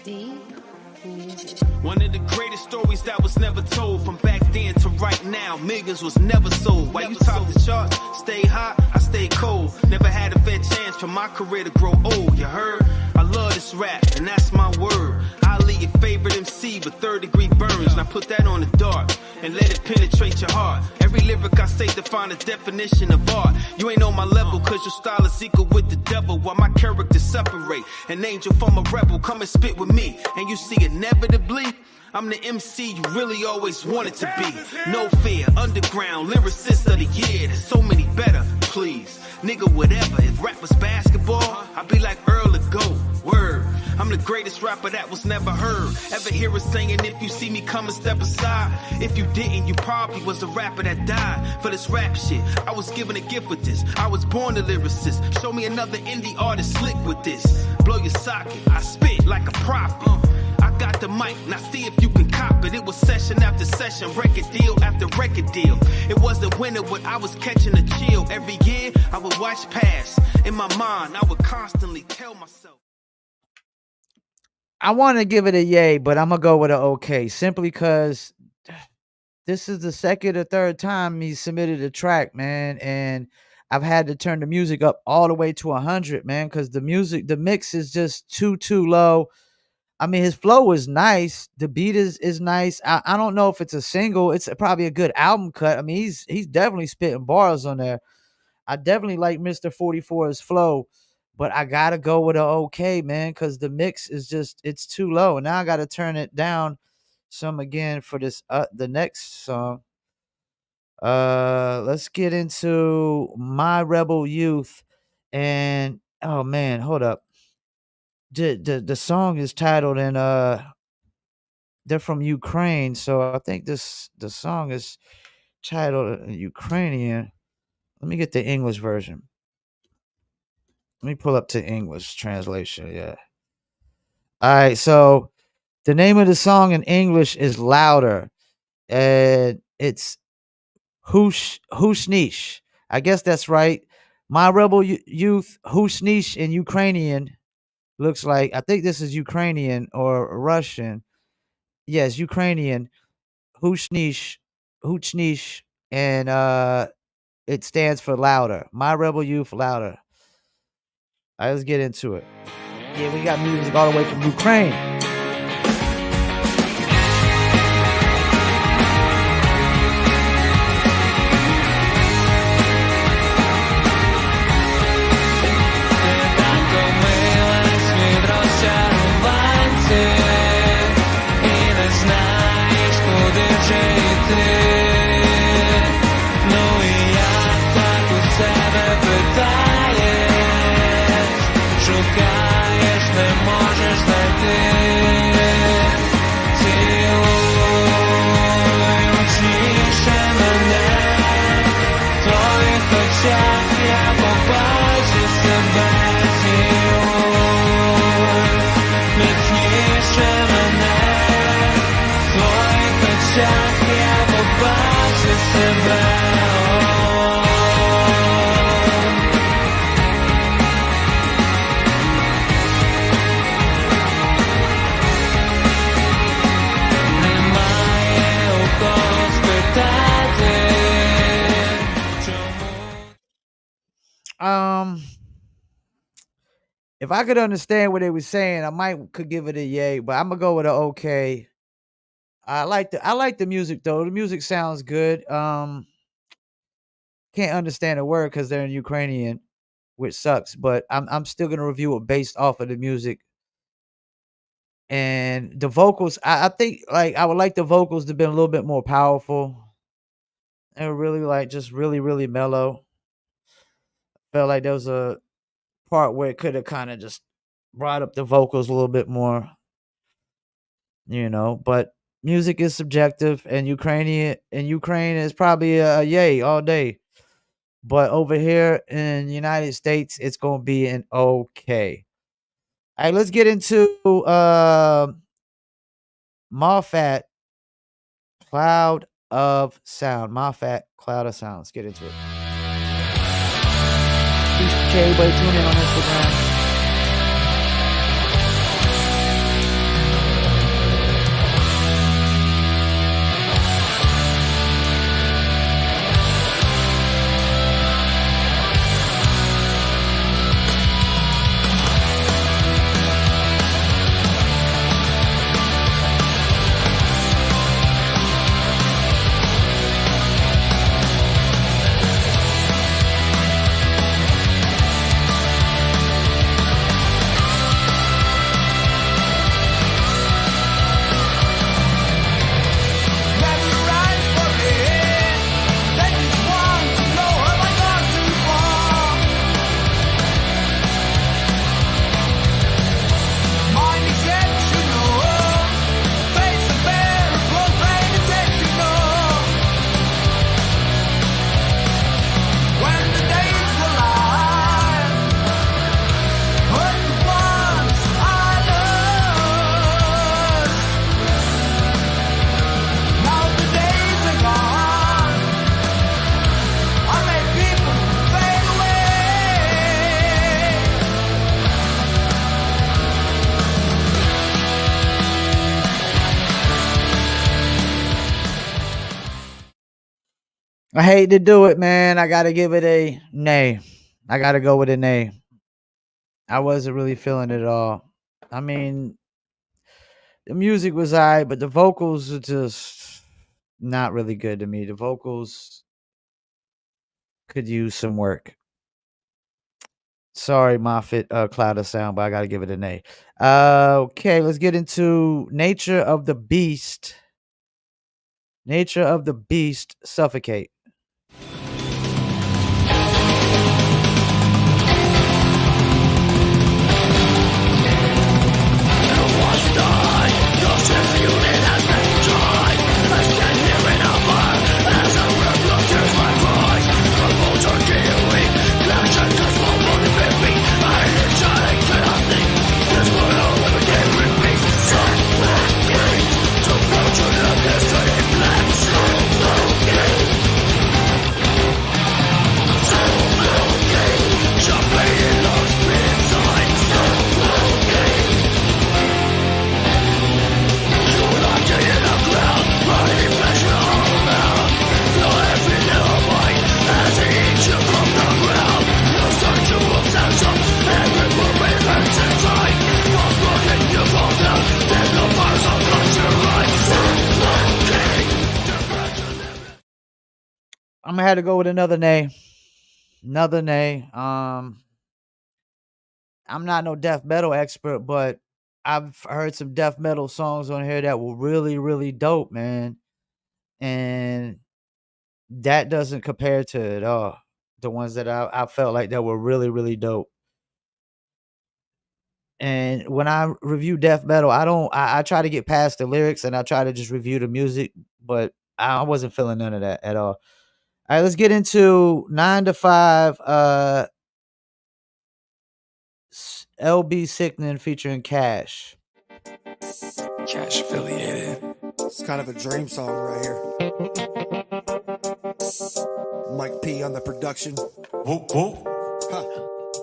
Deep music.
One of the greatest stories that was never told. From back then to right now, millions was never sold. While you top the charts, stay hot, I stay cold. Never had a fair chance for my career to grow old, you heard? I love this rap, and that's my word. Ali, your favorite MC with third-degree burns. Now put that on the dark and let it penetrate your heart. Every lyric I say define a definition of art. You ain't on my level cause your style is equal with the devil, while my characters separate. An angel from a rebel, come and spit with me. And you see inevitably, I'm the MC you really always wanted to be. No fear, underground, lyricist of the year. There's so many better, please. Nigga, whatever. If rap was basketball, I'd be like Earl or Go. Word. I'm the greatest rapper that was never heard. Ever hear us saying, if you see me come and step aside? If you didn't, you probably was a rapper that died. For this rap shit, I was given a gift with this. I was born a lyricist. Show me another indie artist slick with this. Blow your socket, I spit like a prophet. I got the mic, now see if you can cop it. It was session after session, record deal after record deal. It wasn't winter when I was catching a chill. Every year, I would watch pass. In my mind, I would constantly tell myself.
I want to give it a yay, but I'm going to go with an okay. Simply because this is the second or third time he submitted a track, man. And I've had to turn the music up all the way to 100, man, because the mix is just too low. I mean, his flow is nice. The beat is nice. I don't know if it's a single. It's probably a good album cut. I mean, he's definitely spitting bars on there. I definitely like Mr. 44's flow, but I gotta go with an okay, man, because the mix is it's too low. And now I gotta turn it down some again for this the next song. Let's get into My Rebel Youth. And oh man, hold up. The song is titled in they're from Ukraine, so I think the song is titled Ukrainian. Let me get the English version. Let me pull up to English translation. Yeah. All right. So the name of the song in English is Louder, and it's Hushnish. I guess that's right. My Rebel Youth Hushnish in Ukrainian looks like, I think this is Ukrainian or Russian. Yes, Ukrainian. Hushnish, and it stands for louder. My Rebel Youth Louder. All right, let's get into it. Yeah, we got music all the way from Ukraine. If I could understand what they were saying, I could give it a yay, but I'm gonna go with an okay. I like the music though. The music sounds good. Can't understand a word because they're in Ukrainian, which sucks. But I'm still gonna review it based off of the music and the vocals. I think like I would like the vocals to have been a little bit more powerful. They were really just really mellow. Felt like there was a part where it could have kind of just brought up the vocals a little bit more, but music is subjective, and Ukraine is probably a yay all day. But over here in the United States, it's going to be an okay. All right, let's get into Moffat Cloud of Sound. Moffat Cloud of Sound. Let's get into it. Everybody tune in on Instagram. I hate to do it, man. I got to give it a nay. I got to go with a nay. I wasn't really feeling it at all. I mean, the music was all right, but the vocals are just not really good to me. The vocals could use some work. Sorry, Moffat Cloud of Sound, but I got to give it a nay. Okay, let's get into Nature of the Beast. Nature of the Beast, Suffocate.
Just a few minutes
I'm gonna have to go with another nay. Another nay. I'm not no death metal expert, but I've heard some death metal songs on here that were really, really dope, man. And that doesn't compare to it all. The ones that I felt like that were really, really dope. And when I review death metal, I try to get past the lyrics and I try to just review the music, but I wasn't feeling none of that at all. All right, let's get into 9 to 5 LB Sickening featuring Cash.
Cash affiliated.
It's kind of a dream song right here. Mike P on the production.
Whoop, whoop.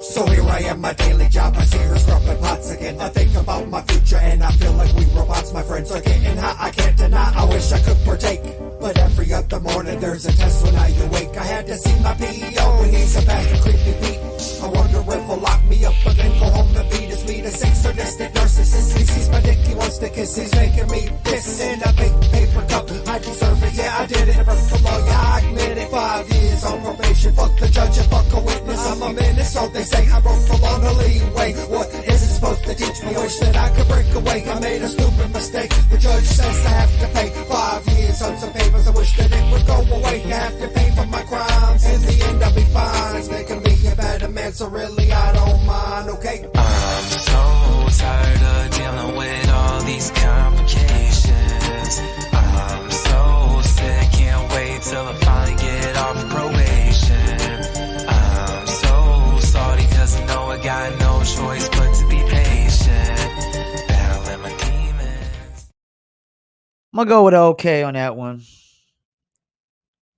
So here I am, my daily job. I see her scrubbing pots again. I think about my future and I feel like we robots. My friends are getting hot, I can't deny. I wish I could partake, but every other morning there's a test when I awake. I had to see my PO and he's a bastard creepy beat. I wonder if he'll lock me up again, go home and beat his meat. A sick sadistic narcissist. He sees my dick, he wants to kiss. He's making me piss in a big paper cup. I deserve it, yeah I did it. I broke the law, yeah I admit it. 5 years on probation, fuck the judge and fuck a witness. I'm a menace, so they say I broke the law, no leeway. What is it supposed to teach me? Wish that I could break away. I made a stupid mistake. The judge says I have to pay 5 years on some papers. I wish that it would go away. I have to pay for my crimes. In the end, I'll be fine. It's making me a better man, so really I don't mind. Okay.
I'm so tired of dealing with all these complications. I'm so sick, can't wait till I finally get off probation. I'm so salty cause I know I got no choice but to be patient. Battling my demons.
I'm gonna go with okay on that one.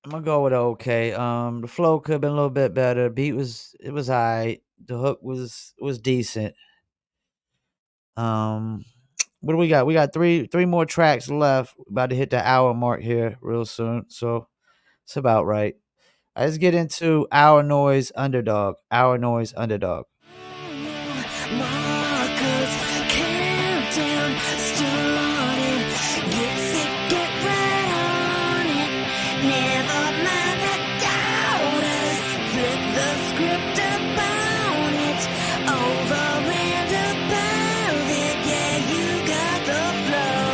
I'm gonna go with okay. The flow could have been a little bit better. Beat was alright. The hook was decent. What do we got? We got three more tracks left. About to hit the hour mark here real soon. So it's about right. Let's get into Our Noise Underdog. Our Noise Underdog.
Marcus, countdown started. Get sick, get right on it. Never mind the doubters. Flip the script about it. Over and above it. Yeah, you got the flow.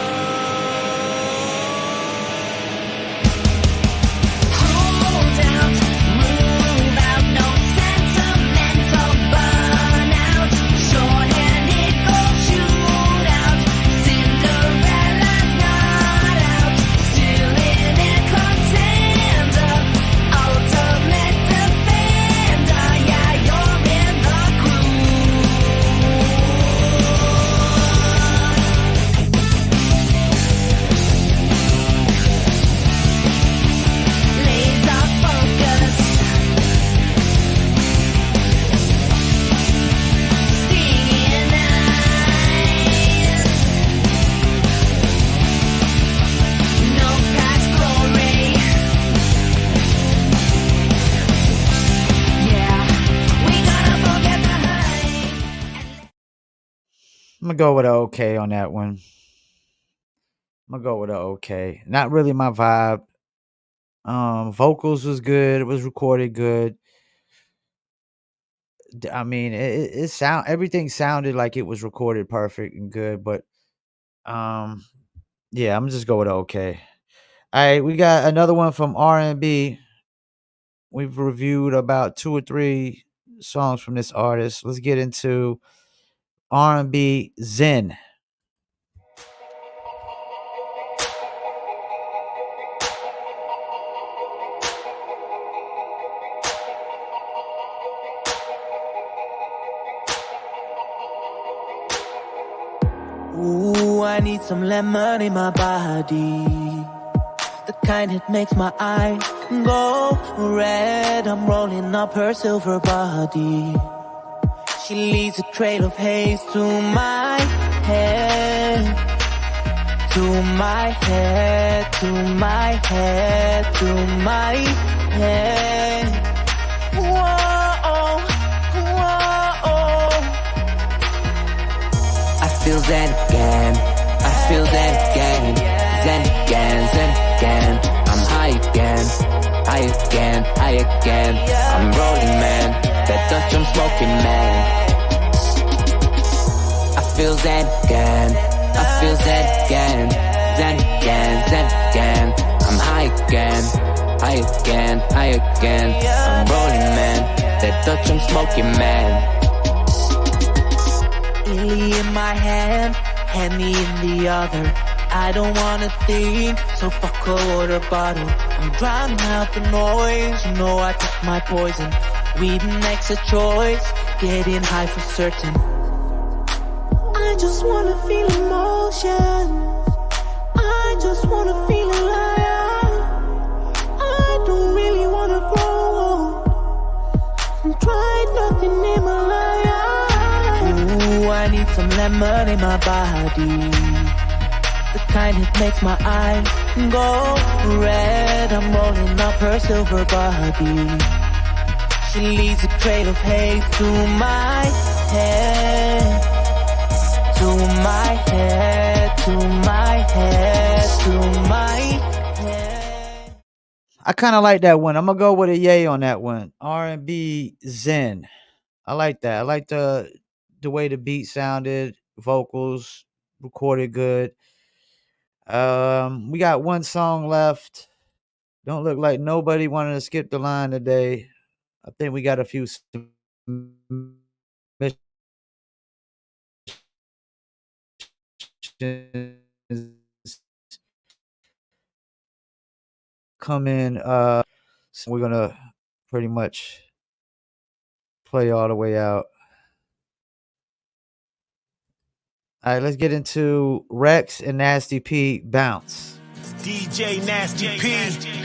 Hold out, move out, no sentimental burnout. Short-handed goal shootout. Cinderella's not out. Still in it, contender. Ultimate defender. Yeah, you're in the groove. Laser focus. Stinging eyes. No past glory. Yeah, we gotta forget the hype.
I'm gonna go with okay on that one. I'm gonna go with okay. Not really my vibe. Vocals was good. It was recorded good. I mean, it everything sounded like it was recorded perfect and good, but yeah, I'm just go with okay. All right, we got another one from R&B. We've reviewed about 2 or 3 songs from this artist. Let's get into R&B Zen.
Ooh, I need some lemon in my body. The kind that makes my eyes go red. I'm rolling up her silver body. She leaves a trail of haze to my head. To my head, to my head, to my head. Whoa, whoa. I feel Zen again. I feel Zen again. Zen again, Zen again. I'm high again, high again. high again. I'm rolling, man. That Dutch I'm smoking, man. I feel zen again. I feel zen again. Zen again, zen again. I'm high again. High again, high again. I'm rolling, man. That Dutch I'm smoking, man. Illy in my hand, Henny in the other. I don't wanna think, so fuck a water bottle. I'm drowning out the noise, you know I took my poison. Weed an extra choice, getting high for certain. I just wanna feel emotion. I just wanna feel alive. I don't really wanna grow. I tried nothing in my life. Ooh, I need some lemon in my body. The kind that makes my eyes go red. I'm rolling up her silver body. She leaves a trail of haze to my head. To my head, to my head, to my head.
I kind of like that one. I'm gonna go with a yay on that one. R&B Zen. I like that. I like the way the beat sounded, vocals recorded good. We got one song left. Don't look like nobody wanted to skip the line today. I think we got a few come in. So we're gonna pretty much play all the way out. All right, let's get into Rex and Nasty P Bounce.
DJ Nasty P,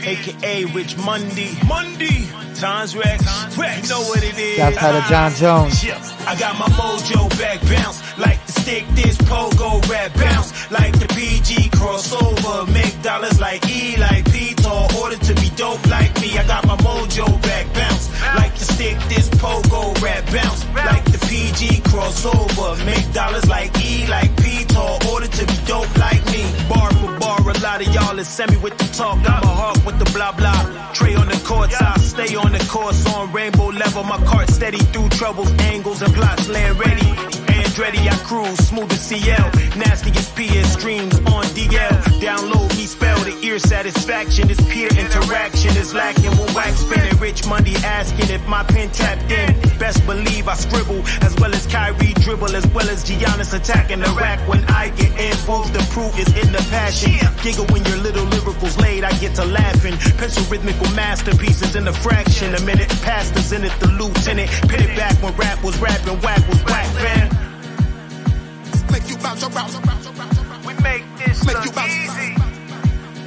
aka Rich Monday. Times Rex. You know what it is.
Shout out to John Jones.
I got my mojo back, bounce like the stick, this pogo rap bounce like the PG crossover, make dollars like E, like P, tall order to be dope like me. I got my mojo back, bounce like the stick, this pogo rap bounce like the PG crossover, make dollars like E, like P, tall order to be dope like me. Bar for bar, a lot of y'all is semi with the talk. I'm a hawk with the blah blah. Trey on the courts, I stay on the course on rainbow level. My cart steady through troubles, angles and plots, land ready. Andretti, I cruise smooth as CL. Nasty as PS streams on DL. Download me spell the ear satisfaction. This peer interaction is lacking when wax spinning. Rich Monday asking if my pen tapped in. Best believe I scribble as well as Kyrie dribble, as well as Giannis attacking the rack. When I get in, both the proof is in the passion. Giggle when your little lyricals laid, I get to laughing. Pencil rhythmical masterpieces in the fraction. A minute past us in it, the lieutenant. Pin it back when rap was rapping, whack was whack, fam.
Make you bounce around.
We make this
Make
look
you bounce.
easy.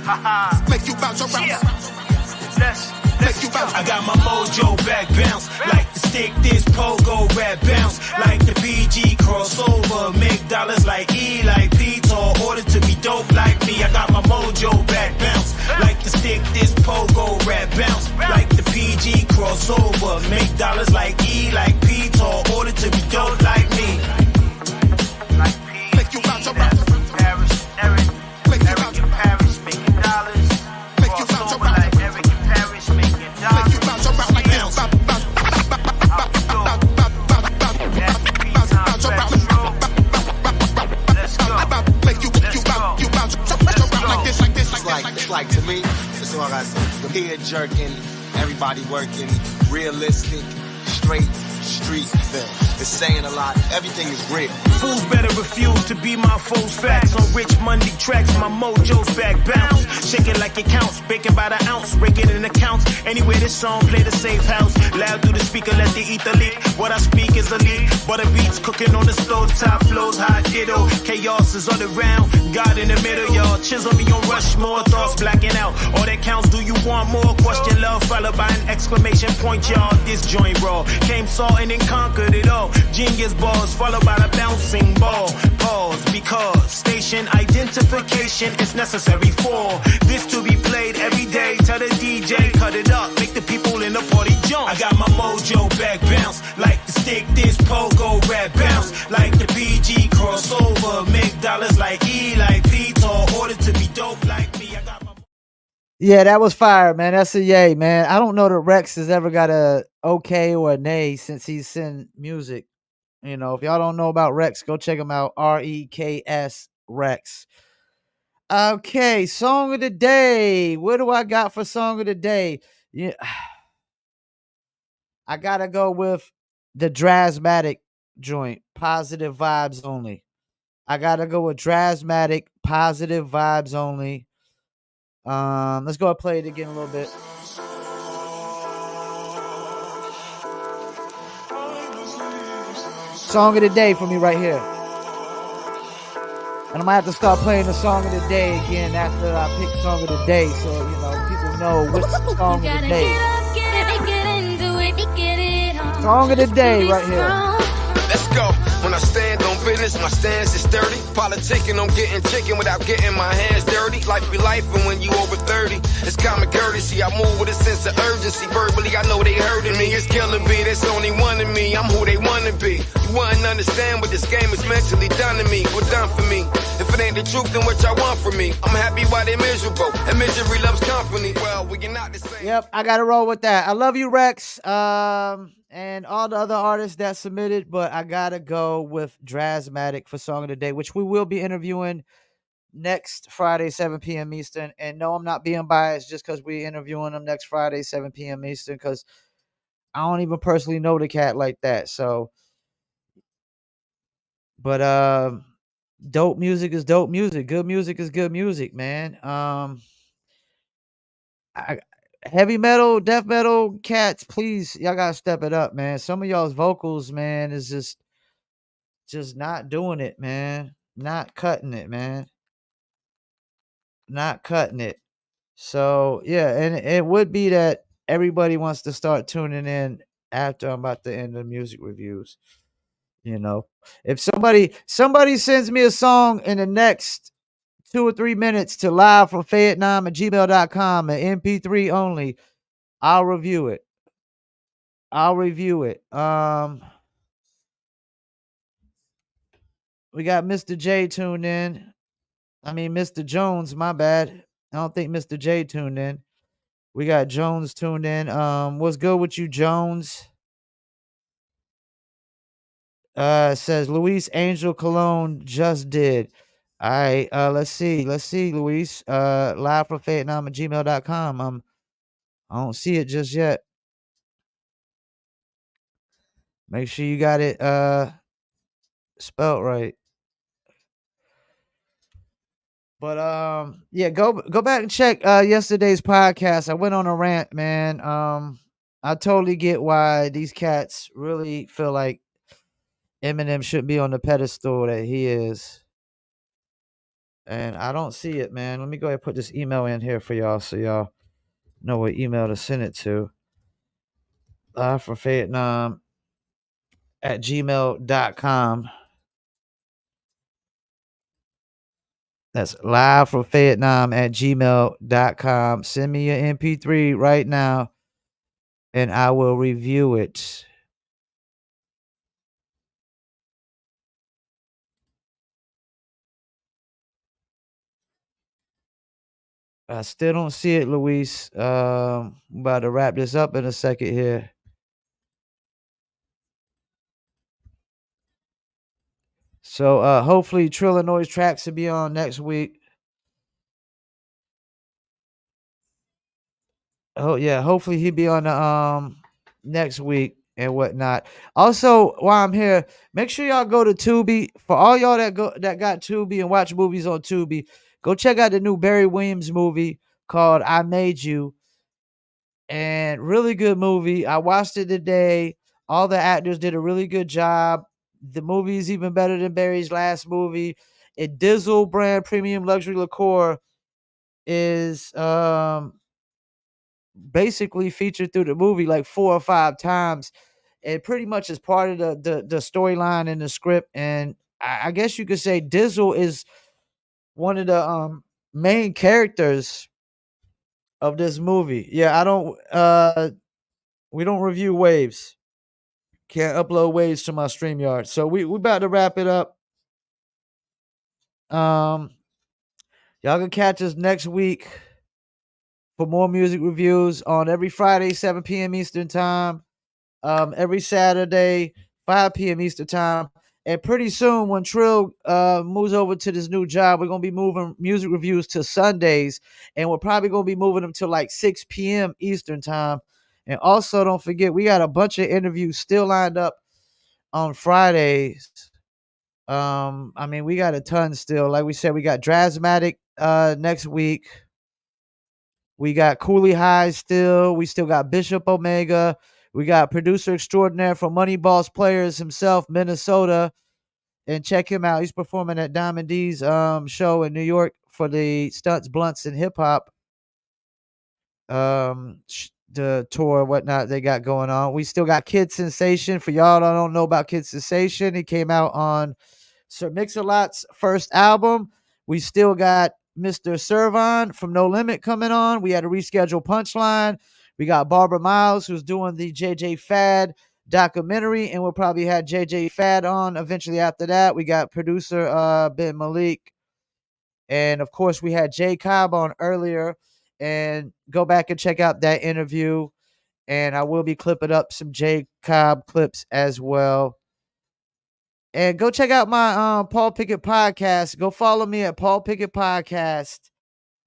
Haha.
Make you bounce around.
Let's
Make you bounce.
I got my mojo back, bounce like the stick, this pogo rap bounce like the PG crossover, make dollars like E, like P, tall order to be dope like me. I got my mojo back, bounce like the stick, this pogo rap bounce like the PG crossover, make dollars like E, like P, tall order to be dope like me.
Make you bounce around.
Paris, Eric,
Make you
Eric
bounce.
in Paris making dollars.
Make you bounce around.
Like Eric in Paris making dollars.
Make you bounce around like this. Bounce around.
Let's go.
Make you bounce around like this.
It's like to me, it's all I say. The head jerking, everybody working, realistic, straight, street film. It's saying a lot. Everything is real.
Fools better refuse to be my foes. Facts on Rich Monday tracks. My mojo's back, bounce. Shake it like it counts. Baking by the ounce. Break it in accounts. Anyway, this song play the safe house. Loud through the speaker, let the ether leak. What I speak is elite. Butter beats cooking on the stove top. Flows hot ditto. Chaos is all around. God in the middle, y'all. Chisel me on Rushmore. Thoughts blacking out. All that counts. Do you want more? Question love followed by an exclamation point, y'all. This joint raw. Came saw and then conquered it all. Genius balls followed by the bouncing ball. Pause because station identification is necessary for this to be played every day. Tell the DJ cut it up, make the people in the party jump. I got my mojo back, bounce like the stick, this pogo rap bounce like the PG crossover, make dollars like E, like P, tall order to be dope like me. I got my
Yeah, that was fire, man. That's a yay, man. I don't know that Rex has ever got a okay or a nay since he's sent music. You know, if y'all don't know about Rex, go check him out. REKS Rex. Okay, song of the day. What do I got for song of the day? Yeah, I gotta go with the Drasmatic joint. Positive vibes only. I gotta go with Drasmatic. Positive vibes only. Let's go and play it again a little bit. Song of the day for me right here. And I'm gonna have to start playing the song of the day again after I pick song of the day, so you know people know which song of the day. Song of the day right here.
Let's go. When I stand on business, my stance is sturdy. Politicking on getting chicken without getting my hands dirty. Life be life, and when you over 30, it's common courtesy. I move with a sense of urgency. Verbally, I know they hurting me. It's killing me. There's only one of me. I'm who they wanna be. You wouldn't understand what this game is mentally done to me. What done for me? If it ain't the truth, then what y'all want from me? I'm happy while they miserable. And misery loves company. Well, we are not the same.
Yep, I gotta roll with that. I love you, Rex. And all the other artists that submitted, but I gotta go with Drasmatic for Song of the Day, which we will be interviewing next Friday, 7 p.m. Eastern. And no, I'm not being biased just because we're interviewing them next Friday, 7 p.m. Eastern, because I don't even personally know the cat like that. So, but dope music is dope music. Good music is good music, man. Heavy metal, death metal cats, please, y'all gotta step it up, man. Some of y'all's vocals, man, is just not doing it, man. Not cutting it, man. Not cutting it. So yeah, and it would be that everybody wants to start tuning in after I'm about to end the music reviews. You know, if somebody sends me a song in the next 2 or 3 minutes to livefromfayettenam at gmail.com at MP3 only, I'll review it. I'll review it. We got Mr. J tuned in. I mean, Mr. Jones, my bad. I don't think Mr. J tuned in. We got Jones tuned in. What's good with you, Jones? Says Luis Angel Cologne just did. All right, let's see, Luis. Live from Fayettenam at gmail.com. I don't see it just yet. Make sure you got it spelt right. But yeah, go back and check yesterday's podcast. I went on a rant, man. I totally get why these cats really feel like Eminem shouldn't be on the pedestal that he is. And I don't see it, man. Let me go ahead and put this email in here for y'all so y'all know what email to send it to. From Fayettenam at gmail.com. That's live from Fayettenam at gmail.com. Send me your MP3 right now and I will review it. I still don't see it, Luis. I'm about to wrap this up in a second here. So hopefully Trillanoyx Trax will be on next week. Oh yeah, hopefully he'll be on the next week and whatnot. Also, while I'm here, make sure y'all go to Tubi. For all y'all that got Tubi and watch movies on Tubi, go check out the new Barry Williams movie called I Made You. And really good movie. I watched it today. All the actors did a really good job. The movie is even better than Barry's last movie. A Dizzle brand premium luxury liqueur is basically featured through the movie like 4 or 5 times. It pretty much is part of the storyline in the script. And I guess you could say Dizzle is one of the main characters of this movie. Yeah, we don't review waves. Can't upload waves to my StreamYard. So we about to wrap it up. Y'all can catch us next week for more music reviews on every Friday, 7 p.m. Eastern time, every Saturday, 5 p.m. Eastern time. And pretty soon, when Trill moves over to this new job, we're going to be moving music reviews to Sundays. And we're probably going to be moving them to like 6 p.m. Eastern time. And also, don't forget, we got a bunch of interviews still lined up on Fridays. I mean, we got a ton still. Like we said, we got Drasmatic next week. We got Cooley High still. We still got Bishop Omega. We got producer extraordinaire from Moneyball's Players himself, Minnesota. And check him out. He's performing at Diamond D's show in New York for the Stunts, Blunts, and Hip Hop the tour, whatnot they got going on. We still got Kid Sensation. For y'all that don't know about Kid Sensation, he came out on Sir Mix-a-Lot's first album. We still got Mr. Servon from No Limit coming on. We had to reschedule Punchline. We got Barbara Miles, who's doing the JJ Fad documentary, and we'll probably have JJ Fad on eventually after that. We got producer Ben Malik. And of course, we had Jay Cobb on earlier. And go back and check out that interview. And I will be clipping up some Jay Cobb clips as well. And go check out my Paul Pickett podcast. Go follow me at Paul Pickett Podcast.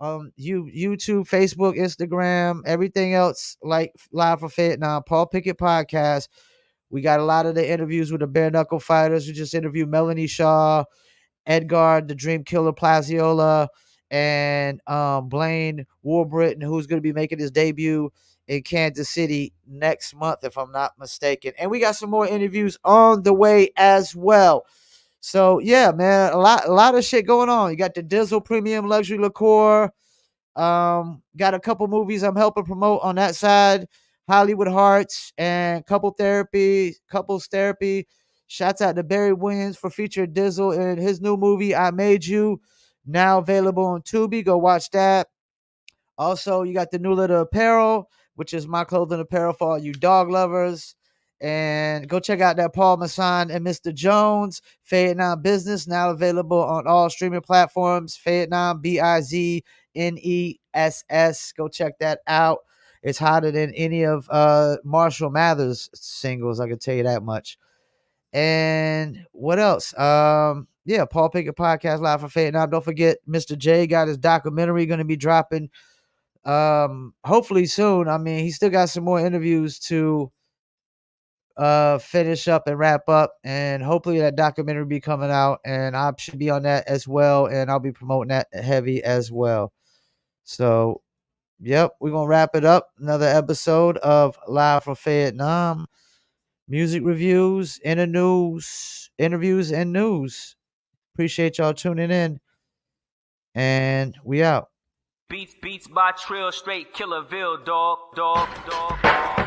YouTube, Facebook, Instagram, everything else like Live from Fayettenam, Paul Pickett Podcast. We got a lot of the interviews with the bare knuckle fighters. We just interviewed Melanie Shaw, Edgar, the Dream Killer Plaziola, and Blaine Warbritton, who's going to be making his debut in Kansas City next month, if I'm not mistaken. And we got some more interviews on the way as well. So yeah, man, a lot of shit going on. You got the Dizzle Premium Luxury Liqueur. Got a couple movies I'm helping promote on that side. Hollywood Hearts and Couples Therapy. Shouts out to Barry Williams for featuring Dizzle in his new movie, I Made You, now available on Tubi. Go watch that. Also, you got the New Litter Apparel, which is my clothing apparel for all you dog lovers. And go check out that Paul Masson and Mr. Jones Fayettenam business, now available on all streaming platforms. Fayettenam, Biznes. Go check that out. It's hotter than any of Marshall Mathers' singles, I can tell you that much. And what else? Yeah, Paul Pickett Podcast Live for Fayettenam. Don't forget, Mr. J got his documentary going to be dropping hopefully soon. I mean, he still got some more interviews to finish up and wrap up, and hopefully that documentary will be coming out, and I should be on that as well, and I'll be promoting that heavy as well. So yep, we're gonna wrap it up. Another episode of Live from Fayettenam. Music reviews, interviews, and news. Appreciate y'all tuning in. And we out.
Beats by Trill, straight Killerville, dog.